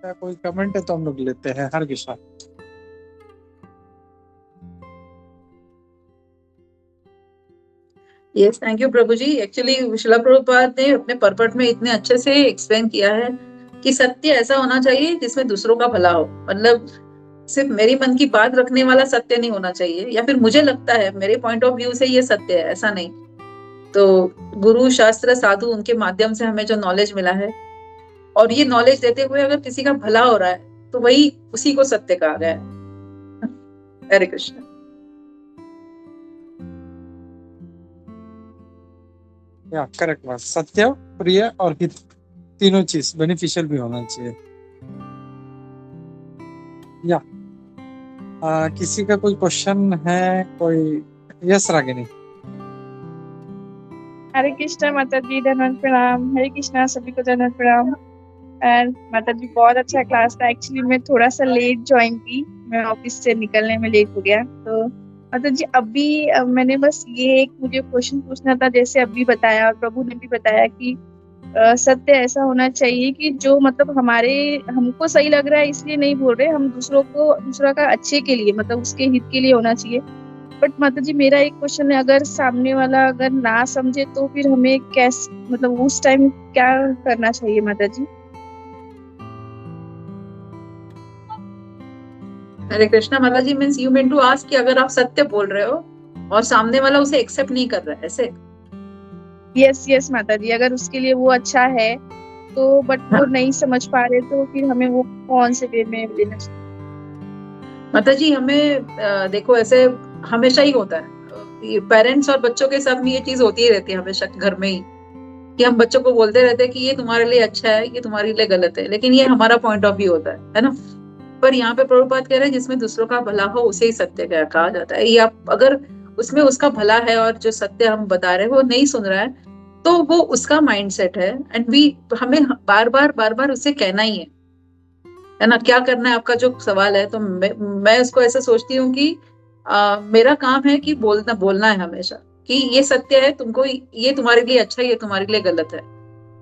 या कोई कमेंट है तो हम लोग लेते हैं। Hare Krishna. Yes, thank you प्रभु जी। एक्चुअली शिला प्रभुपाद ने अपने परपट में इतने अच्छे से एक्सप्लेन किया है कि सत्य ऐसा होना चाहिए जिसमें दूसरों का भला हो। मतलब सिर्फ मेरी मन की बात रखने वाला सत्य नहीं होना चाहिए, या फिर मुझे लगता है मेरे पॉइंट ऑफ व्यू से ये सत्य है, ऐसा नहीं। तो गुरु शास्त्र साधु उनके माध्यम से हमें जो नॉलेज मिला है, और ये नॉलेज देते हुए अगर किसी का भला हो रहा है तो वही उसी को सत्य कहा गया है। हरे कृष्ण। या करेक्ट बात, सत्य, प्रिय और हित, तीनों चीज बेनिफिशियल भी होना चाहिए। या किसी का कोई क्वेश्चन है? कोई? यस रागिनी। हरे कृष्णा माता जी, धन्यवाद प्रणाम। हरे कृष्णा, सभी को धन्यवाद प्रणाम। एंड माता जी बहुत अच्छा क्लास था। एक्चुअली मैं थोड़ा सा लेट ज्वाइन की, मैं ऑफिस से निकलने में लेट हो गया। तो माता जी अभी मैंने बस ये एक मुझे क्वेश्चन पूछना था, जैसे अभी बताया और प्रभु ने भी बताया कि सत्य ऐसा होना चाहिए कि जो मतलब हमको सही लग रहा है इसलिए नहीं बोल रहे, हम दूसरा का अच्छे के लिए, मतलब उसके हित के लिए होना चाहिए। बट माता जी मेरा एक क्वेश्चन है, अगर सामने वाला अगर ना समझे तो फिर हमें कैसे, मतलब उस टाइम क्या करना चाहिए माता जी? हरे कृष्णा माता जी, means you mean to ask कि अगर आप सत्य बोल रहे हो और सामने वाला उसे एक्सेप्ट नहीं कर रहा है, ऐसे? यस माता जी, अगर उसके लिए वो अच्छा है तो बट वो नहीं समझ पा रहे, तो फिर हमें वो कौन से वे में लेना चाहिए? माता जी हमें देखो, ऐसे हमेशा ही होता है, पेरेंट्स और बच्चों के साथ में ये चीज होती ही रहती है हमेशा घर में ही, कि हम बच्चों को बोलते रहते हैं कि ये तुम्हारे लिए अच्छा है, ये तुम्हारे लिए गलत है, लेकिन ये हमारा पॉइंट ऑफ व्यू होता है ना। पर यहाँ पे प्रभुपाद कह रहे हैं जिसमें दूसरों का भला हो उसे ही सत्य कहा जाता है। ये आप अगर उसमें उसका भला है और जो सत्य हम बता रहे हैं वो नहीं सुन रहा है, तो वो उसका माइंडसेट है, एंड हमें बार बार उसे कहना ही है ना। क्या करना है आपका जो सवाल है, तो मैं उसको ऐसा सोचती हूँ कि मेरा काम है कि बोलना है हमेशा कि ये सत्य है, तुमको ये तुम्हारे लिए अच्छा है, ये तुम्हारे लिए गलत है।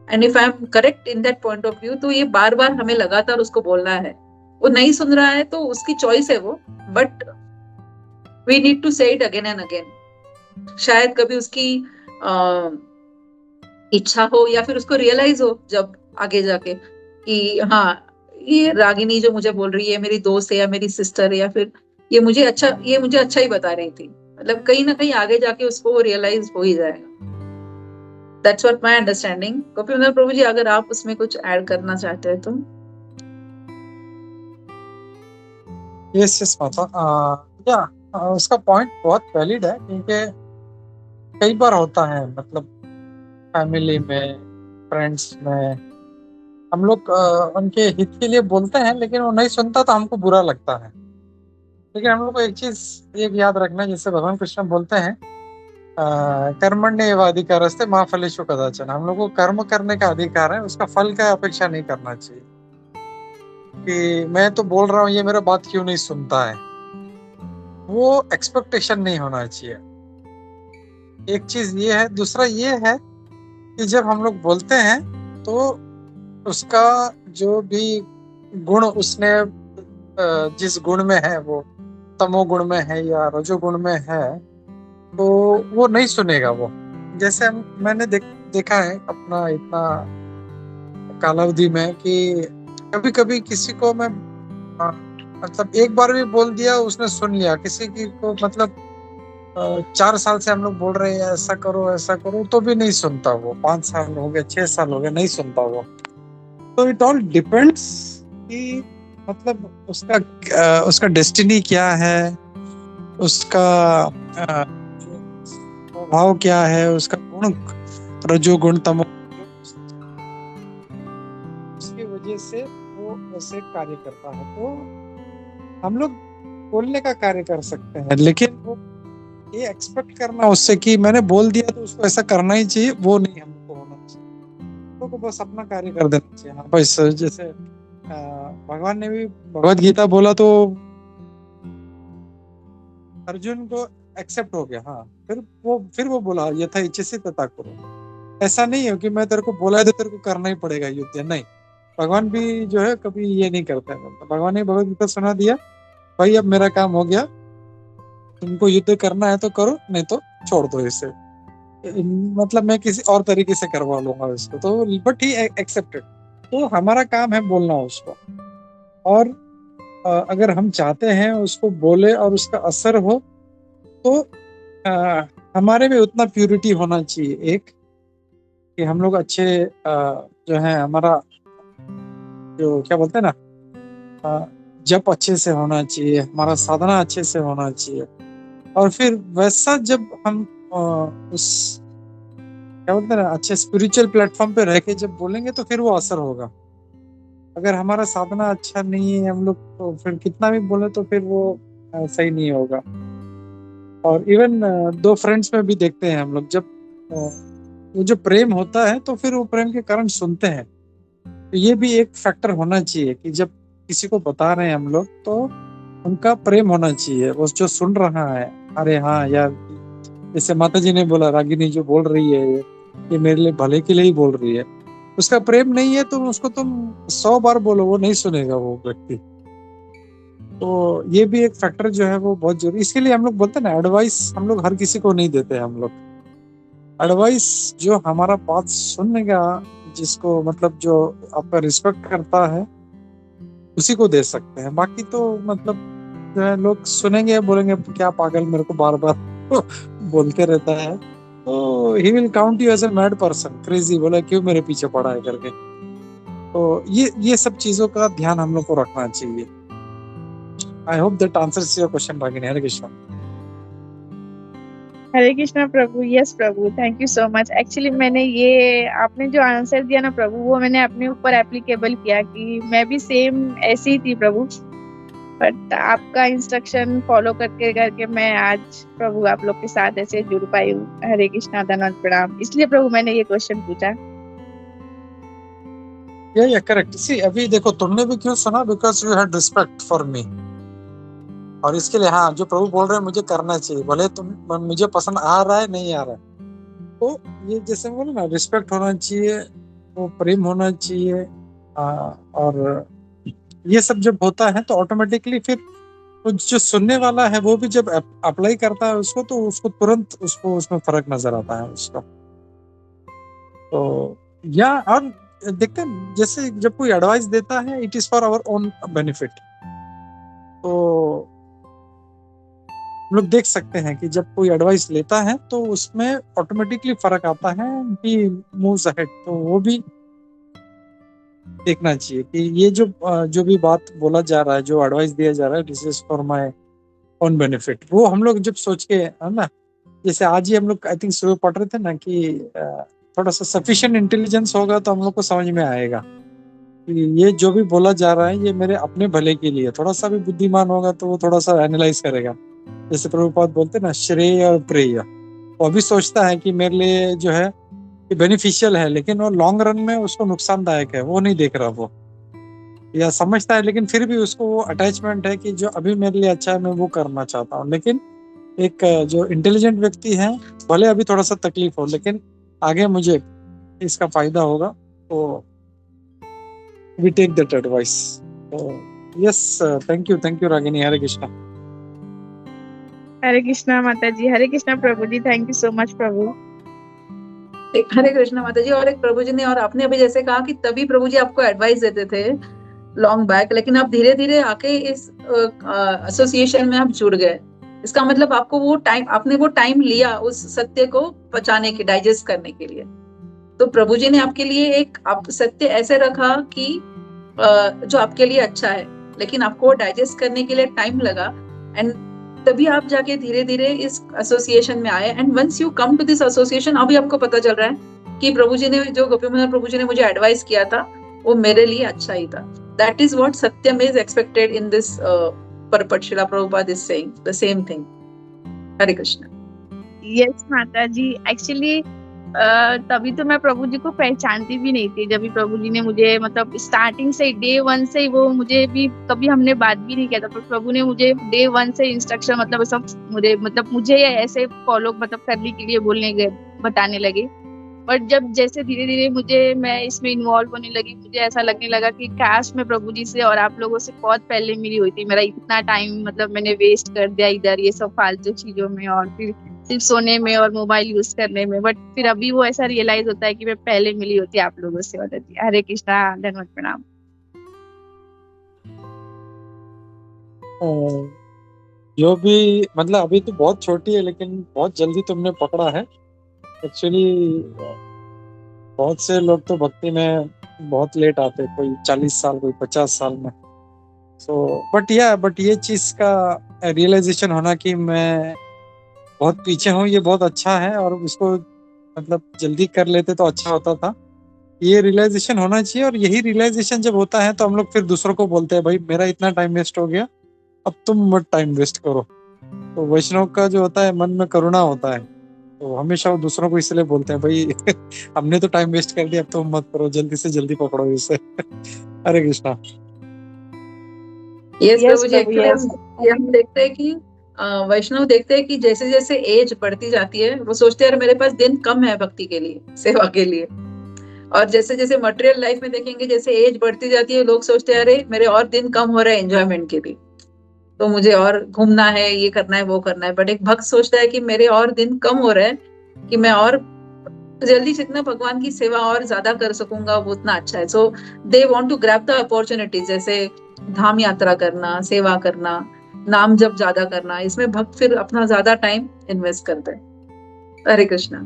And if I am correct in that point of view, तो ये बार हमें लगातार उसको बोलना है। वो नहीं सुन रहा है तो उसकी चॉइस है वो, बट वी नीड टू से इट अगेन एंड अगेन। शायद कभी उसकी इच्छा हो या फिर उसको रियलाइज हो जब आगे जाके कि हाँ, ये रागिनी जो मुझे बोल रही है मेरी दोस्त है या मेरी सिस्टर है, या फिर ये मुझे अच्छा ही बता रही थी। मतलब कहीं ना कहीं आगे जाके उसको वो रियलाइज हो ही जाएगा। That's what my understanding. Gopinath प्रभु जी, अगर आप उसमें कुछ ऐड करना चाहते हैं तो। यस माता। या उसका पॉइंट बहुत वैलिड है, क्योंकि कई बार होता है, मतलब फैमिली में, फ्रेंड्स में, हम लोग उनके हित के लिए बोलते हैं, लेकिन वो नहीं सुनता तो हमको बुरा लगता है। लेकिन हम लोग को एक चीज याद रखना, जैसे भगवान कृष्ण बोलते हैं कर्मण्येवाधिकारस्ते मा फलेषु कदाचन। हम लोग को कर्म करने का अधिकार है, उसका फल का अपेक्षा नहीं करना चाहिए कि मैं तो बोल रहा हूँ ये मेरा बात क्यों नहीं सुनता है, वो एक्सपेक्टेशन नहीं होना चाहिए। एक चीज ये है। दूसरा ये है कि जब हम लोग बोलते हैं तो उसका जो भी गुण उसने जिस गुण में है, वो तमोगुण में है या रजोगुण में है, तो वो नहीं सुनेगा वो। जैसे मैंने देखा है अपना इतना कालावधि में कि कभी कभी किसी को मैं मतलब एक बार भी बोल दिया, उसने सुन लिया। किसी की को मतलब 4 साल से हम लोग बोल रहे हैं ऐसा करो तो भी नहीं सुनता वो। 5 साल हो गए, 6 साल हो गए, नहीं सुनता वो। तो इट ऑल डिपेंड्स कि मतलब उसका डेस्टिनी क्या है, उसका स्वभाव क्या है, उसका गुण, रजोगुण तमो, उसकी वजह से वो से कार्य करता है। तो हम लोग बोलने का कार्य कर सकते हैं, लेकिन वो ये एक्सपेक्ट करना उससे कि मैंने बोल दिया तो उसको ऐसा करना ही चाहिए, वो नहीं हमको होना चाहिए। तो बस अपना कार्य कर देना चाहिए। हाँ बस जैसे भगवान ने भी भगवत गीता बोला तो अर्जुन को एक्सेप्ट हो गया। हाँ फिर वो बोला यथा इच्छसि तथा कुरु। ऐसा नहीं है कि मैं तेरे को बोला है तो तेरे को करना ही पड़ेगा युद्ध, नहीं। भगवान भी जो है कभी ये नहीं करता है। भगवान ने भगवत गीता सुना दिया, भाई अब मेरा काम हो गया, तुमको युद्ध करना है तो करो, नहीं तो छोड़ दो इसे, मतलब मैं किसी और तरीके से करवा लूंगा इसको। तो बट ही एक्सेप्टेड। तो हमारा काम है बोलना उसको, और अगर हम चाहते हैं उसको बोले और उसका असर हो तो हमारे में उतना प्यूरिटी होना चाहिए, एक कि हम लोग अच्छे जो है हमारा जो क्या बोलते हैं ना, जप अच्छे से होना चाहिए, हमारा साधना अच्छे से होना चाहिए। और फिर वैसा जब हम उस क्या बोलते हैं ना अच्छे स्पिरिचुअल प्लेटफॉर्म पे रह के जब बोलेंगे तो फिर वो असर होगा। अगर हमारा साधना अच्छा नहीं है हम लोग, तो फिर कितना भी बोले तो फिर वो सही नहीं होगा। और इवन दो फ्रेंड्स में भी देखते हैं हम लोग, जब वो जो प्रेम होता है तो फिर वो प्रेम के कारण सुनते हैं। तो ये भी एक फैक्टर होना चाहिए कि जब किसी को बता रहे हैं हम लोग तो उनका प्रेम होना चाहिए, वो जो सुन रहा है, अरे हाँ यार, जैसे माता जी ने बोला रागिनी जो बोल रही है ये मेरे लिए भले के लिए ही बोल रही है। उसका प्रेम नहीं है तो उसको तुम 100 बार बोलो, वो नहीं सुनेगा वो व्यक्ति। तो ये भी एक फैक्टर जो है वो बहुत जरूरी। इसके लिए हम लोग बोलते हैं ना, एडवाइस हम लोग हर किसी को नहीं देते। हम लोग एडवाइस जो हमारा बात सुनेगा, जिसको मतलब जो आपका रिस्पेक्ट करता है, उसी को दे सकते हैं। बाकी तो मतलब जो है लोग सुनेंगे, बोलेंगे क्या पागल मेरे को बार बार बोलते रहता है, तो he will count you as a mad person, crazy, बोला क्यों मेरे पीछे पड़ा है करके। तो ये सब चीजों का ध्यान हम लोग को रखना चाहिए। I hope that answers your question Ragini. Hare Krishna. Hare Krishna Prabhu. Yes Prabhu, thank you so much. Actually मैंने ये आपने जो आंसर दिया ना प्रभु, वो मैंने अपने ऊपर एप्लीकेबल किया कि मैं भी सेम ऐसी ही थी प्रभु, बट आपका इंस्ट्रक्शन फॉलो करके करके मैं आज प्रभु आप लोग के साथ ऐसे जुड़ पाई हूँ। हरे कृष्णा, धन्यवाद, प्रणाम। इसलिए प्रभु मैंने ये क्वेश्चन पूछा। या करेक्ट। सी अभी देखो तुमने भी क्यों सुना, because you had respect for me. और इसके लिए हाँ जो प्रभु बोल रहे हैं मुझे करना चाहिए, भले तुम मुझे पसंद आ रहा है नहीं आ रहा है। तो ये जैसे बोले ना, रिस्पेक्ट होना चाहिए, वो प्रेम होना चाहिए। और ये सब जब होता है तो ऑटोमेटिकली फिर तो जो सुनने वाला है वो भी जब अप्लाई करता है उसको, तो उसको तुरंत उसको उसमें फर्क नजर आता है उसका। तो या और देखते हैं जैसे जब कोई एडवाइस देता है, it is for our own benefit. तो हम लोग देख सकते हैं कि जब कोई एडवाइस लेता है तो उसमें ऑटोमेटिकली फर्क आता है, ही मूव्स अहेड। तो वो भी देखना चाहिए कि ये जो भी बात बोला जा रहा है, जो एडवाइस दिया जा रहा है, this is for my own benefit. वो हम लोग जब सोच के, है ना, जैसे आज ही हम लोग आई थिंक सुबह पढ़ रहे थे ना कि थोड़ा सा सफिशिएंट इंटेलिजेंस होगा तो हम लोग को समझ में आएगा कि ये जो भी बोला जा रहा है ये मेरे अपने भले के लिए। थोड़ा सा भी बुद्धिमान होगा तो वो थोड़ा सा एनालाइज करेगा। जैसे प्रभुपाद बोलते हैं ना, श्रेय और प्रेय। वो अभी सोचता है कि मेरे लिए जो है बेनिफिशियल है, लेकिन वो लॉन्ग रन में उसको नुकसानदायक है, वो नहीं देख रहा वो, या समझता है लेकिन फिर भी उसको वो अटैचमेंट है कि जो अभी मेरे लिए अच्छा है मैं वो करना चाहता हूँ। लेकिन एक जो इंटेलिजेंट व्यक्ति है, भले अभी थोड़ा सा तकलीफ हो लेकिन आगे मुझे इसका फायदा होगा, तो we take that advice. Yes, thank you Ragini. Hare Krishna. Hare Krishna माता जी। हरे कृष्णा प्रभु जी, थैंक यू सो मच प्रभु। हरे कृष्णा माता जी। और एक प्रभु जी ने, और आपने अभी जैसे कहा कि तभी प्रभु जी आपको एडवाइस देते थे लॉन्ग बैक, लेकिन आप धीरे धीरे आके इस एसोसिएशन में आप जुड़ गए। इसका मतलब आपको वो टाइम, आपने वो टाइम लिया उस सत्य को पचाने के, डाइजेस्ट करने के लिए। तो प्रभु जी ने आपके लिए एक आप सत्य ऐसे रखा कि जो आपके लिए अच्छा है, लेकिन आपको डाइजेस्ट करने के लिए टाइम लगा, एंड तभी आप जाके धीरे धीरे इस एसोसिएशन में आए। And once you come to this association, अभी आपको पता चल रहा है कि प्रभु जी ने, जो गोपी प्रभु जी ने मुझे एडवाइस किया था वो मेरे लिए अच्छा ही था। that is what Satyam is expected in this purport. Srila Prabhupada is saying the same thing. Hare Krishna. Yes माता जी, एक्चुअली तभी तो मैं प्रभु जी को पहचानती भी नहीं थी। जब भी प्रभु जी ने मुझे मतलब स्टार्टिंग से डे 1 से वो मुझे भी कभी हमने बात भी नहीं किया था, पर प्रभु ने मुझे डे 1 से इंस्ट्रक्शन मतलब सब मुझे ऐसे फॉलो मतलब करने के लिए बोलने गए, बताने लगे। बट जब जैसे धीरे धीरे मैं इसमें इन्वॉल्व होने लगी, मुझे ऐसा लगने लगा कि काश मैं प्रभु जी से और आप लोगों से बहुत पहले मिली हुई थी। मेरा इतना टाइम मतलब मैंने वेस्ट कर दिया इधर ये सब फालतू चीजों में और फिर सिर्फ सोने में और मोबाइल यूज करने में। बट फिर अभी वो ऐसा रियलाइज होता है कि मैं पहले मिली होती आप लोगों से। माता जी, हरे कृष्णा, धन्यवाद, प्रणाम। जो भी मतलब अभी तो बहुत छोटी है लेकिन बहुत जल्दी तुमने पकड़ा है। एक्चुअली बहुत से लोग तो भक्ति में बहुत लेट आते, कोई 40 साल, कोई 50 साल में। बट ये चीज का रियलाइजेशन होना कि मैं बहुत पीछे हूँ, ये बहुत अच्छा है और उसको मतलब जल्दी कर लेते तो अच्छा होता था। ये रियलाइजेशन होना चाहिए और यही रियलाइजेशन जब होता है तो हम लोग फिर दूसरों को बोलते हैं, भाई मेरा इतना टाइम वेस्ट हो गया, अब तुम मत टाइम वेस्ट करो। तो वैष्णव का जो होता है मन में करुणा होता है, तो हमेशा वो दूसरों को इसलिए बोलते हैं, भाई हमने तो टाइम वेस्ट कर दिया, अब तुम मत करो, जल्दी से जल्दी पकड़ो इसे। हरे कृष्णा। यस Yes, प्रभु जी, प्रभु, एक्चुअली yes. हम देखते हैं कि वैष्णव देखते हैं कि जैसे जैसे एज बढ़ती जाती है वो सोचते हैं मेरे पास दिन कम है भक्ति के लिए, सेवा के लिए। और जैसे जैसे मटेरियल लाइफ में देखेंगे जैसे एज बढ़ती जाती है लोग सोचते हैं अरे मेरे और दिन कम हो रहे हैं एंजॉयमेंट के लिए, तो मुझे और घूमना है, ये करना है, वो करना है। बट एक भक्त सोचता है कि मेरे और दिन कम हो रहे हैं, कि मैं और जल्दी जितना भगवान की सेवा और ज्यादा कर सकूंगा वो उतना अच्छा है। So they want to grab the opportunities, जैसे धाम यात्रा करना, सेवा करना, नाम जप ज्यादा करना, इसमें भक्त फिर अपना ज्यादा टाइम इन्वेस्ट करते हैं। हरे कृष्णा।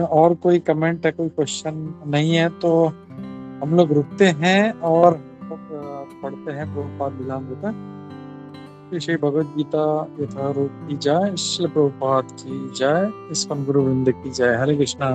और कोई कमेंट है, कोई क्वेश्चन नहीं है तो हम लोग रुकते हैं और पढ़ते हैं प्रभुपाद लीलामृत। श्री भगवद गीता यथारूप की जय, श्री प्रभुपाद की जय, इस्कॉन गुरु वृंद की जय। हरे कृष्णा।